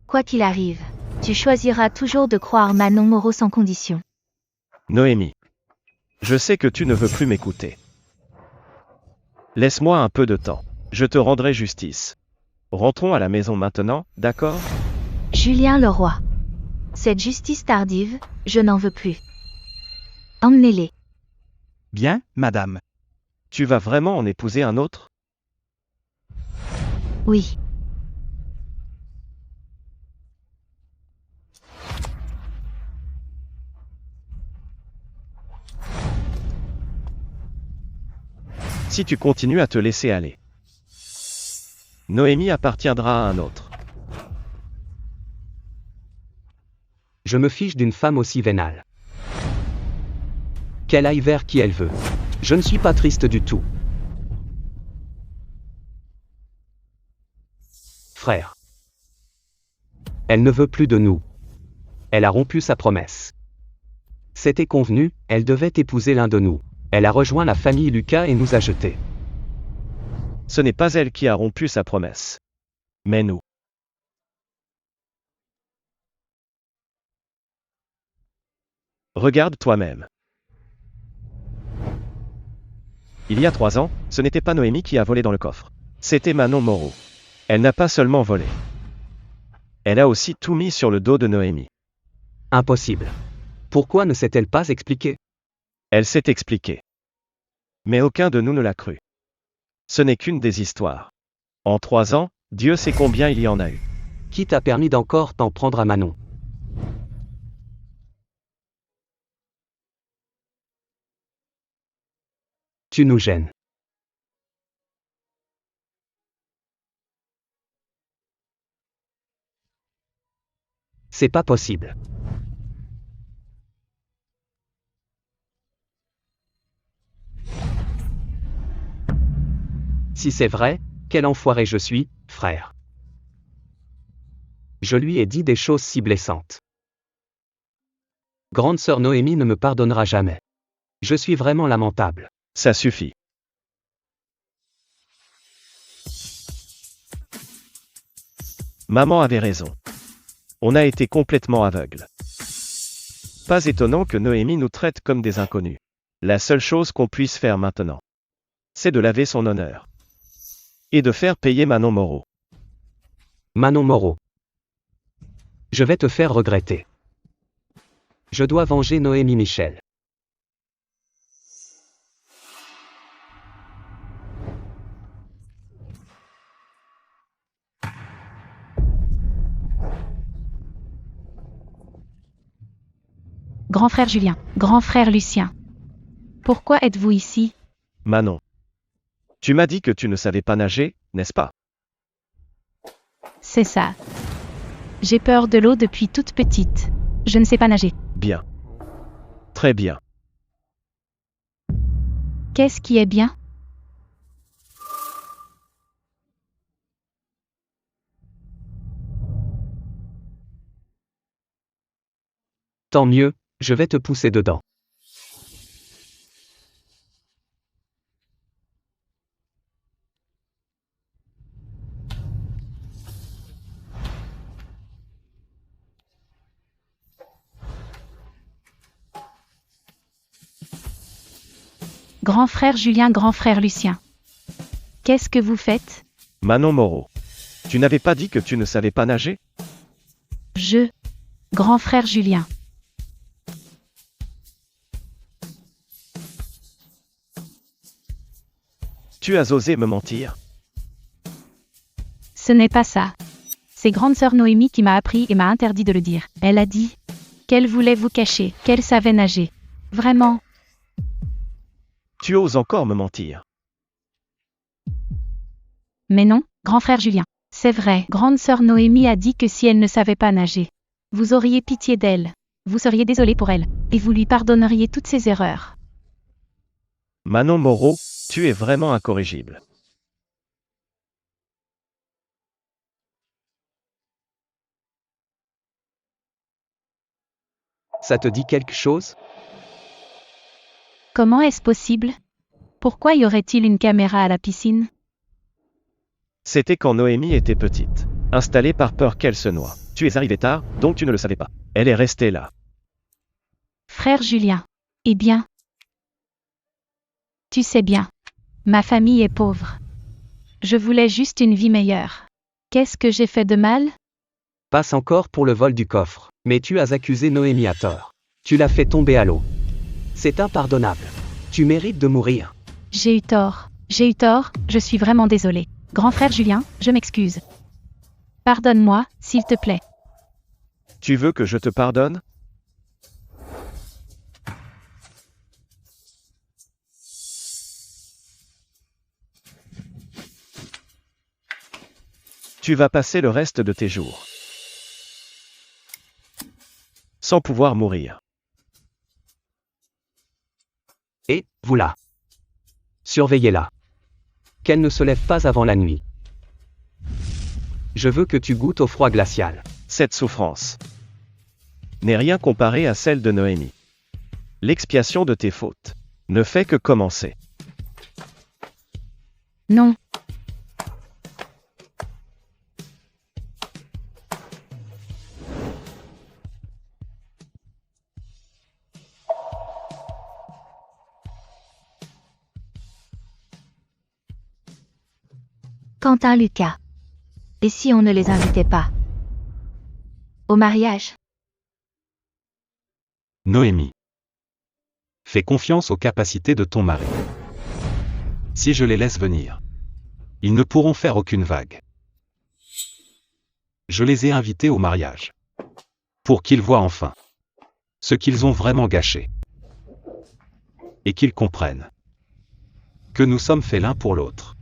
Quoi qu'il arrive, tu choisiras toujours de croire Manon Moreau sans condition. Noémie. Je sais que tu ne veux plus m'écouter. Laisse-moi un peu de temps. Je te rendrai justice. Rentrons à la maison maintenant, d'accord? Julien Leroy. Cette justice tardive, je n'en veux plus. Emmenez-les. Bien, madame. Tu vas vraiment en épouser un autre? Oui. Si tu continues à te laisser aller, Noémie appartiendra à un autre. Je me fiche d'une femme aussi vénale. Qu'elle aille vers qui elle veut. Je ne suis pas triste du tout. Frère. Elle ne veut plus de nous. Elle a rompu sa promesse. C'était convenu, elle devait épouser l'un de nous. Elle a rejoint la famille Lucas et nous a jetés. Ce n'est pas elle qui a rompu sa promesse, mais nous. Regarde toi-même. Il y a 3 ans, ce n'était pas Noémie qui a volé dans le coffre. C'était Manon Moreau. Elle n'a pas seulement volé. Elle a aussi tout mis sur le dos de Noémie. Impossible. Pourquoi ne s'est-elle pas expliquée? Elle s'est expliquée. Mais aucun de nous ne l'a cru. Ce n'est qu'une des histoires. En 3 ans, Dieu sait combien il y en a eu. Qui t'a permis d'encore t'en prendre à Manon? Tu nous gênes. C'est pas possible. Si c'est vrai, quel enfoiré je suis, frère. Je lui ai dit des choses si blessantes. Grande sœur Noémie ne me pardonnera jamais. Je suis vraiment lamentable. Ça suffit. Maman avait raison. On a été complètement aveugle. Pas étonnant que Noémie nous traite comme des inconnus. La seule chose qu'on puisse faire maintenant, c'est de laver son honneur. Et de faire payer Manon Moreau. Manon Moreau. Je vais te faire regretter. Je dois venger Noémie Michel. Grand frère Julien, grand frère Lucien. Pourquoi êtes-vous ici? Manon. Tu m'as dit que tu ne savais pas nager, n'est-ce pas? C'est ça. J'ai peur de l'eau depuis toute petite. Je ne sais pas nager. Bien. Très bien. Qu'est-ce qui est bien? Tant mieux, je vais te pousser dedans. Grand frère Julien, grand frère Lucien. Qu'est-ce que vous faites? Manon Moreau. Tu n'avais pas dit que tu ne savais pas nager? Grand frère Julien. Tu as osé me mentir. Ce n'est pas ça. C'est grande sœur Noémie qui m'a appris et m'a interdit de le dire. Elle a dit qu'elle voulait vous cacher, qu'elle savait nager. Vraiment. Tu oses encore me mentir. Mais non, grand frère Julien. C'est vrai, grande sœur Noémie a dit que si elle ne savait pas nager, vous auriez pitié d'elle, vous seriez désolé pour elle, et vous lui pardonneriez toutes ses erreurs. Manon Moreau, tu es vraiment incorrigible. Ça te dit quelque chose? Comment est-ce possible? Pourquoi y aurait-il une caméra à la piscine? C'était quand Noémie était petite. Installée par peur qu'elle se noie. Tu es arrivé tard, donc tu ne le savais pas. Elle est restée là. Frère Julien. Eh bien. Tu sais bien. Ma famille est pauvre. Je voulais juste une vie meilleure. Qu'est-ce que j'ai fait de mal? Passe encore pour le vol du coffre. Mais tu as accusé Noémie à tort. Tu l'as fait tomber à l'eau. C'est impardonnable. Tu mérites de mourir. J'ai eu tort, je suis vraiment désolée. Grand frère Julien, je m'excuse. Pardonne-moi, s'il te plaît. Tu veux que je te pardonne? Tu vas passer le reste de tes jours sans pouvoir mourir. Et, vous là. Surveillez-la. Qu'elle ne se lève pas avant la nuit. Je veux que tu goûtes au froid glacial. Cette souffrance n'est rien comparée à celle de Noémie. L'expiation de tes fautes ne fait que commencer. Non. Quentin, Lucas. Et si on ne les invitait pas au mariage? Noémie. Fais confiance aux capacités de ton mari. Si je les laisse venir, ils ne pourront faire aucune vague. Je les ai invités au mariage. Pour qu'ils voient enfin ce qu'ils ont vraiment gâché. Et qu'ils comprennent que nous sommes faits l'un pour l'autre.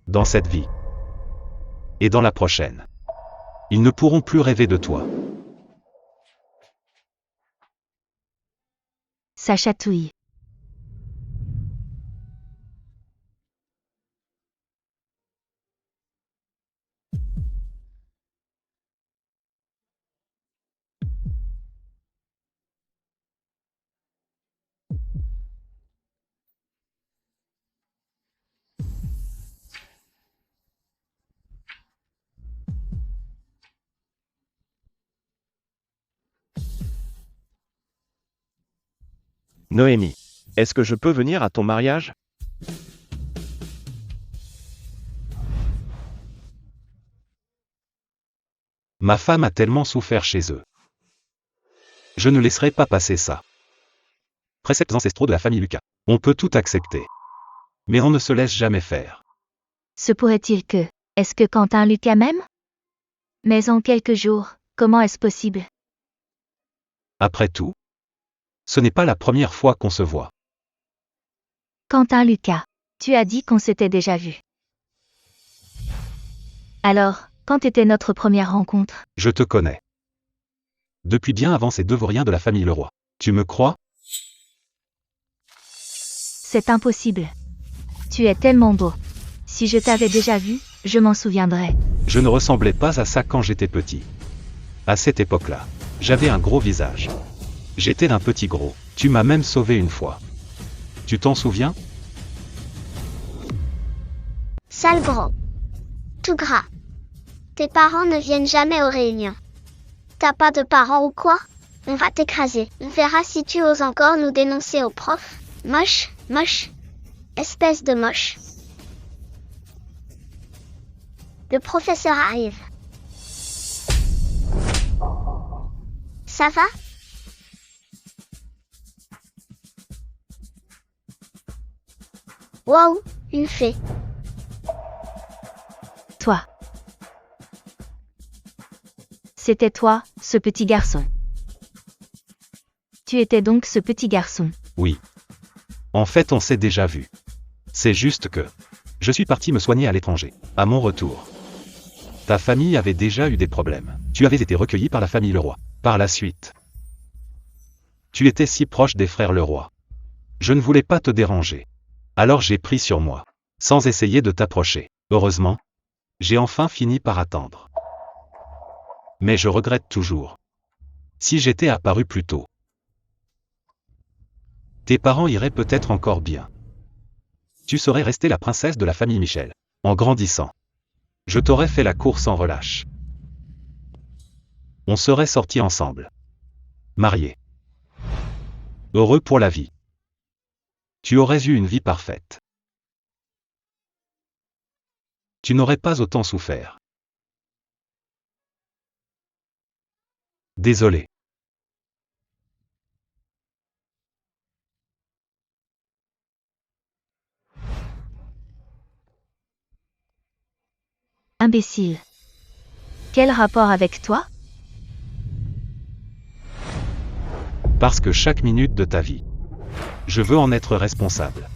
Dans cette vie et dans la prochaine, ils ne pourront plus rêver de toi. Ça chatouille. Noémie, est-ce que je peux venir à ton mariage? Ma femme a tellement souffert chez eux. Je ne laisserai pas passer ça. Préceptes ancestraux de la famille Lucas. On peut tout accepter. Mais on ne se laisse jamais faire. Se pourrait-il que... Est-ce que Quentin Lucas m'aime? Mais en quelques jours, comment est-ce possible? Après tout, ce n'est pas la première fois qu'on se voit. Quentin Lucas, tu as dit qu'on s'était déjà vu. Alors, quand était notre première rencontre? Je te connais. Depuis bien avant ces deux vauriens de la famille Leroy. Tu me crois? C'est impossible. Tu es tellement beau. Si je t'avais déjà vu, je m'en souviendrais. Je ne ressemblais pas à ça quand j'étais petit. À cette époque-là, j'avais un gros visage. J'étais un petit gros. Tu m'as même sauvé une fois. Tu t'en souviens? Sale gros. Tout gras. Tes parents ne viennent jamais aux réunions. T'as pas de parents ou quoi? On va t'écraser. On verra si tu oses encore nous dénoncer au prof. Moche, moche. Espèce de moche. Le professeur arrive. Ça va? Waouh, une fée. Toi. C'était toi, ce petit garçon. Tu étais donc ce petit garçon. Oui. En fait, on s'est déjà vu. C'est juste que je suis parti me soigner à l'étranger. À mon retour, ta famille avait déjà eu des problèmes. Tu avais été recueilli par la famille Leroy. Par la suite, tu étais si proche des frères Leroy. Je ne voulais pas te déranger. Alors j'ai pris sur moi, sans essayer de t'approcher. Heureusement, j'ai enfin fini par attendre. Mais je regrette toujours. Si j'étais apparu plus tôt, tes parents iraient peut-être encore bien. Tu serais restée la princesse de la famille Michel. En grandissant, je t'aurais fait la cour sans relâche. On serait sortis ensemble. Mariés. Heureux pour la vie. Tu aurais eu une vie parfaite. Tu n'aurais pas autant souffert. Désolé. Imbécile. Quel rapport avec toi? Parce que chaque minute de ta vie, je veux en être responsable.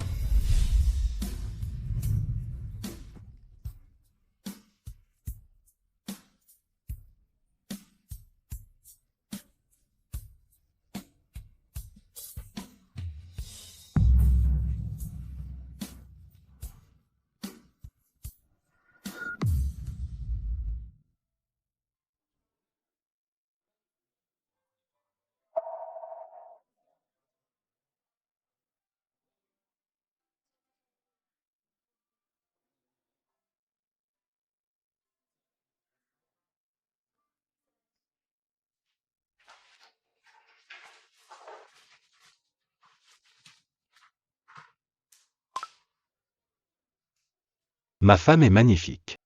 Ma femme est magnifique.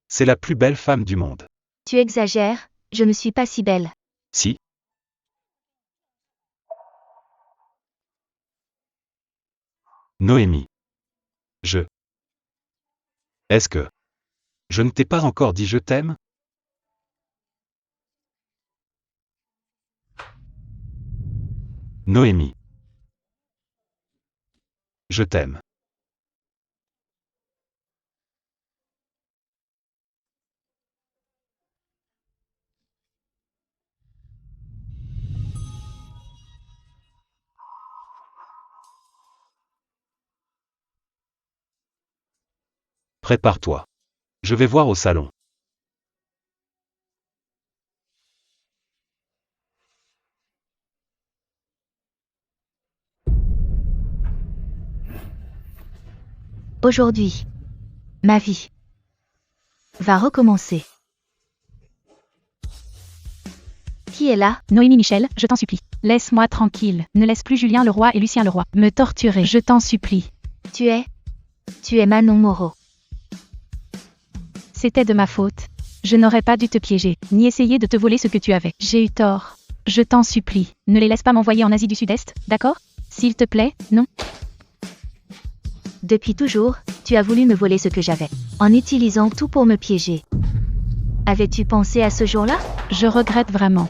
C'est la plus belle femme du monde. Tu exagères, je ne suis pas si belle. Si. Noémie. Est-ce que je ne t'ai pas encore dit je t'aime? Noémie. Je t'aime. Prépare-toi. Je vais voir au salon. Aujourd'hui, ma vie va recommencer. Qui est là? Noémie Michel, je t'en supplie. Laisse-moi tranquille. Ne laisse plus Julien Leroy et Lucien Leroy me torturer. Je t'en supplie. Tu es Manon Moreau. C'était de ma faute. Je n'aurais pas dû te piéger, ni essayer de te voler ce que tu avais. J'ai eu tort. Je t'en supplie. Ne les laisse pas m'envoyer en Asie du Sud-Est, d'accord? S'il te plaît, non? Depuis toujours, tu as voulu me voler ce que j'avais, en utilisant tout pour me piéger. Avais-tu pensé à ce jour-là? Je regrette vraiment.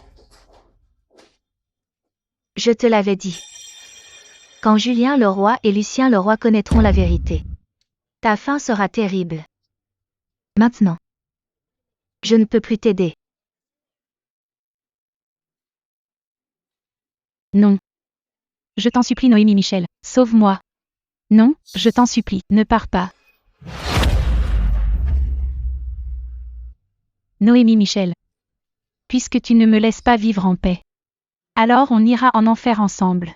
Je te l'avais dit. Quand Julien Leroy et Lucien Leroy connaîtront la vérité, ta fin sera terrible. Maintenant, je ne peux plus t'aider. Non. Je t'en supplie Noémie Michel, sauve-moi. Non, je t'en supplie, ne pars pas. Noémie Michel. Puisque tu ne me laisses pas vivre en paix, alors on ira en enfer ensemble.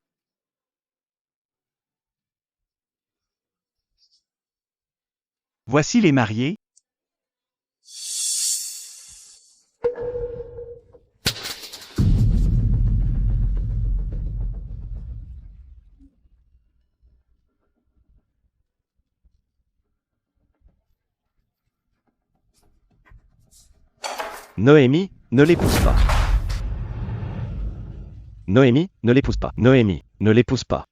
Voici les mariés. Noémie, ne l'épouse pas. Noémie, ne l'épouse pas. Noémie, ne l'épouse pas.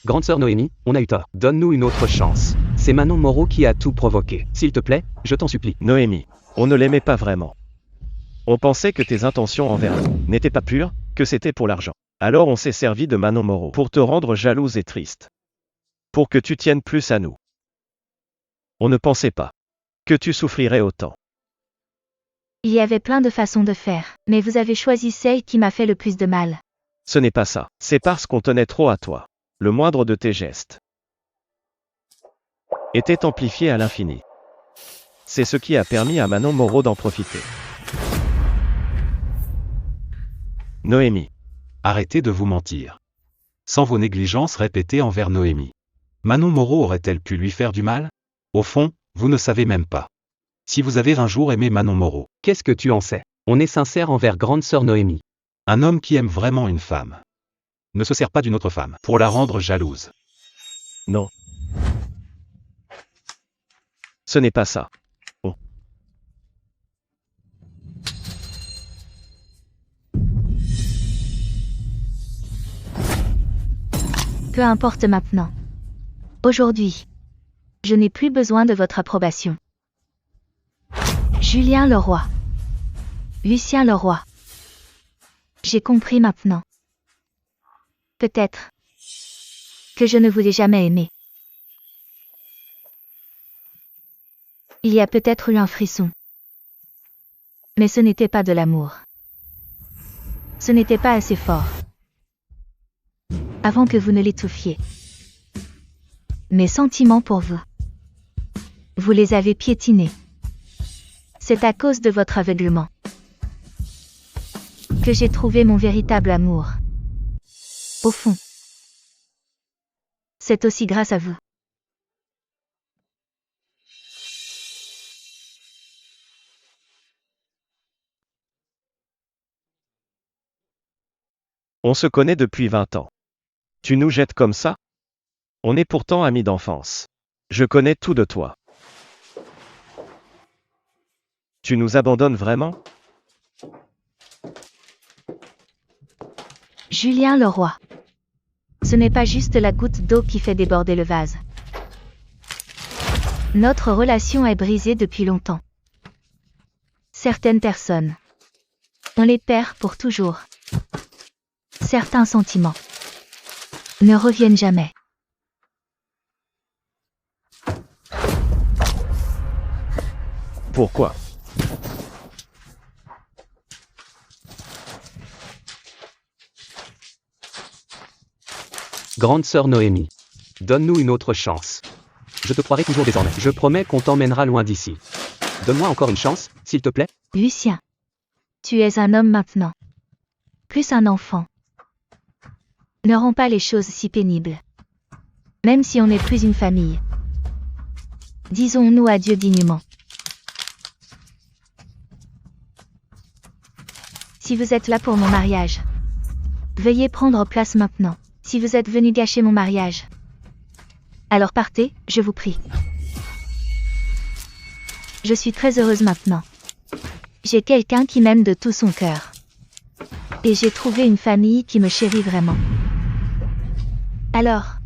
Grande sœur Noémie, on a eu tort. Donne-nous une autre chance. C'est Manon Moreau qui a tout provoqué. S'il te plaît, je t'en supplie. Noémie, on ne l'aimait pas vraiment. On pensait que tes intentions envers nous n'étaient pas pures, que c'était pour l'argent. Alors on s'est servi de Manon Moreau pour te rendre jalouse et triste. Pour que tu tiennes plus à nous. On ne pensait pas que tu souffrirais autant. Il y avait plein de façons de faire, mais vous avez choisi celle qui m'a fait le plus de mal. Ce n'est pas ça. C'est parce qu'on tenait trop à toi. Le moindre de tes gestes était amplifié à l'infini. C'est ce qui a permis à Manon Moreau d'en profiter. Noémie. Arrêtez de vous mentir. Sans vos négligences répétées envers Noémie. Manon Moreau aurait-elle pu lui faire du mal? Au fond, vous ne savez même pas. Si vous avez un jour aimé Manon Moreau, Qu'est-ce que tu en sais? On est sincère envers grande sœur Noémie. un homme qui aime vraiment une femme ne se sert pas d'une autre femme pour la rendre jalouse. Non. Ce n'est pas ça. Oh. Peu importe maintenant. Aujourd'hui, je n'ai plus besoin de votre approbation. Julien Leroy. Lucien Leroy. J'ai compris maintenant. Peut-être que je ne vous ai jamais aimé. Il y a peut-être eu un frisson. Mais ce n'était pas de l'amour. Ce n'était pas assez fort. Avant que vous ne l'étouffiez. Mes sentiments pour vous. Vous les avez piétinés. C'est à cause de votre aveuglement que j'ai trouvé mon véritable amour. Au fond, c'est aussi grâce à vous. On se connaît depuis 20 ans. Tu nous jettes comme ça? On est pourtant amis d'enfance. Je connais tout de toi. Tu nous abandonnes vraiment? Julien Leroy. Ce n'est pas juste la goutte d'eau qui fait déborder le vase. Notre relation est brisée depuis longtemps. Certaines personnes, on les perd pour toujours. Certains sentiments ne reviennent jamais. Pourquoi? Grande sœur Noémie. Donne-nous une autre chance. Je te croirai toujours désormais. Je promets qu'on t'emmènera loin d'ici. Donne-moi encore une chance, s'il te plaît. Lucien, tu es un homme maintenant. Plus un enfant. Ne rends pas les choses si pénibles. Même si on n'est plus une famille. Disons-nous adieu dignement. Si vous êtes là pour mon mariage, veuillez prendre place maintenant. Si vous êtes venu gâcher mon mariage, alors partez, je vous prie. Je suis très heureuse maintenant. J'ai quelqu'un qui m'aime de tout son cœur. Et j'ai trouvé une famille qui me chérit vraiment. Alors,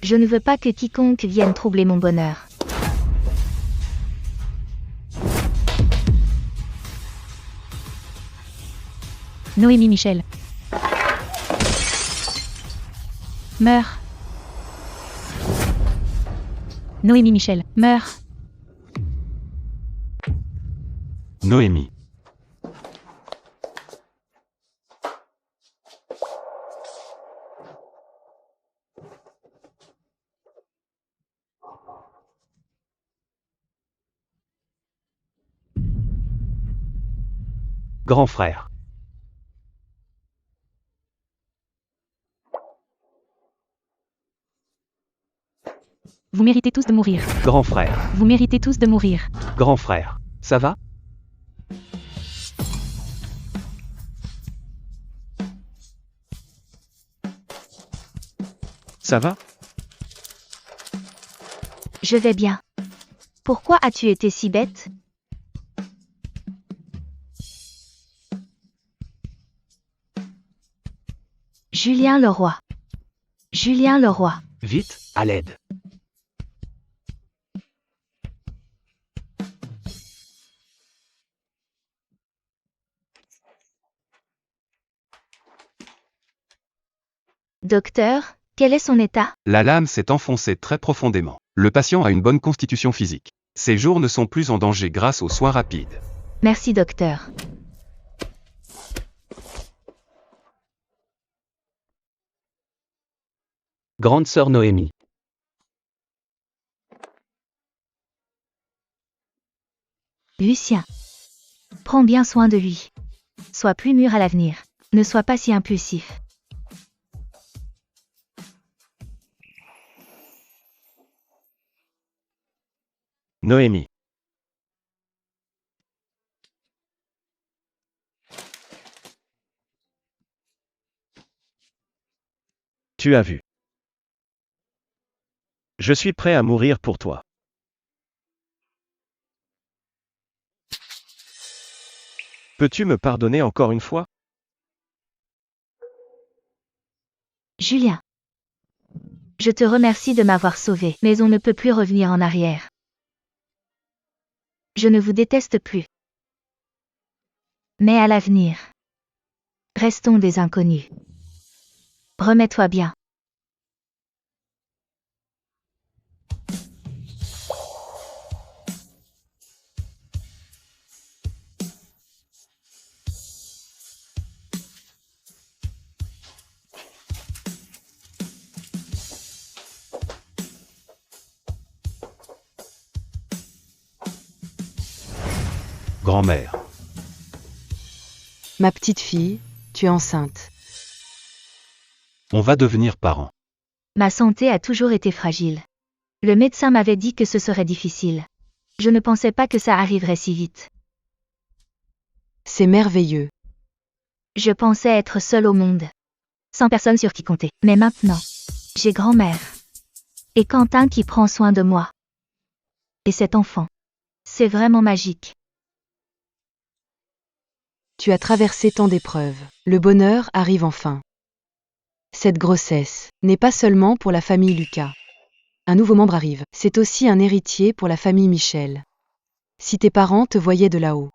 je ne veux pas que quiconque vienne troubler mon bonheur. Noémie Michel. Meurs. Noémie Michel, meurs. Noémie. Grand frère. Vous méritez tous de mourir. Grand frère. Vous méritez tous de mourir. Grand frère. Ça va? Ça va? Je vais bien. Pourquoi as-tu été si bête? Julien Leroy. Julien Leroy. Vite, à l'aide. Docteur, Quel est son état? La lame s'est enfoncée très profondément. Le patient a une bonne constitution physique. Ses jours ne sont plus en danger grâce aux soins rapides. Merci docteur. Grande sœur Noémie. Lucien. Prends bien soin de lui. Sois plus mûr à l'avenir. Ne sois pas si impulsif. Noémie. Tu as vu. Je suis prêt à mourir pour toi. Peux-tu me pardonner encore une fois? Julien. Je te remercie de m'avoir sauvé, mais on ne peut plus revenir en arrière. Je ne vous déteste plus. Mais à l'avenir, restons des inconnus. Remets-toi bien. Grand-mère. Ma petite fille, tu es enceinte. On va devenir parents. Ma santé a toujours été fragile. Le médecin m'avait dit que ce serait difficile. Je ne pensais pas que ça arriverait si vite. C'est merveilleux. Je pensais être seule au monde. Sans personne sur qui compter. Mais maintenant, j'ai grand-mère. Et Quentin qui prend soin de moi. Et cet enfant. C'est vraiment magique. Tu as traversé tant d'épreuves. Le bonheur arrive enfin. Cette grossesse n'est pas seulement pour la famille Lucas. Un nouveau membre arrive. C'est aussi un héritier pour la famille Michel. Si tes parents te voyaient de là-haut,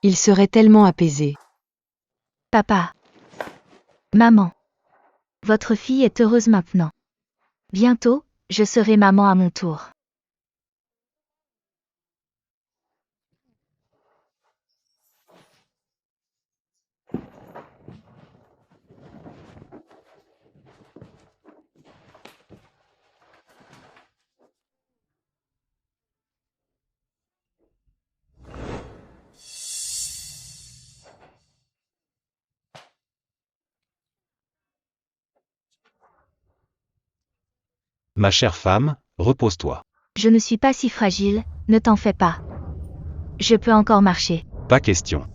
ils seraient tellement apaisés. Papa. Maman. Votre fille est heureuse maintenant. Bientôt, je serai maman à mon tour. Ma chère femme, repose-toi. Je ne suis pas si fragile, ne t'en fais pas. Je peux encore marcher. Pas question.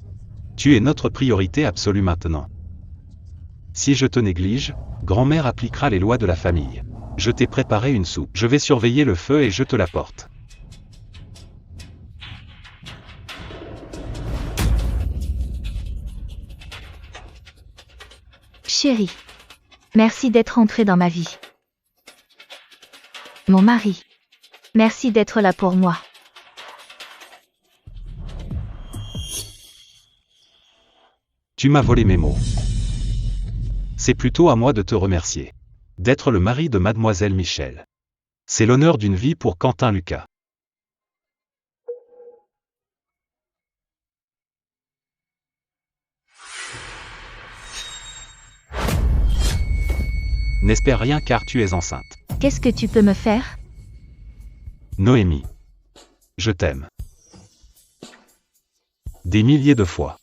Tu es notre priorité absolue maintenant. Si je te néglige, grand-mère appliquera les lois de la famille. Je t'ai préparé une soupe. Je vais surveiller le feu et je te l'apporte. Chérie. Merci d'être entré dans ma vie. Mon mari. Merci d'être là pour moi. Tu m'as volé mes mots. C'est plutôt à moi de te remercier. D'être le mari de mademoiselle Michel. C'est l'honneur d'une vie pour Quentin Lucas. N'espère rien car tu es enceinte. Qu'est-ce que tu peux me faire? Noémie. Je t'aime. Des milliers de fois.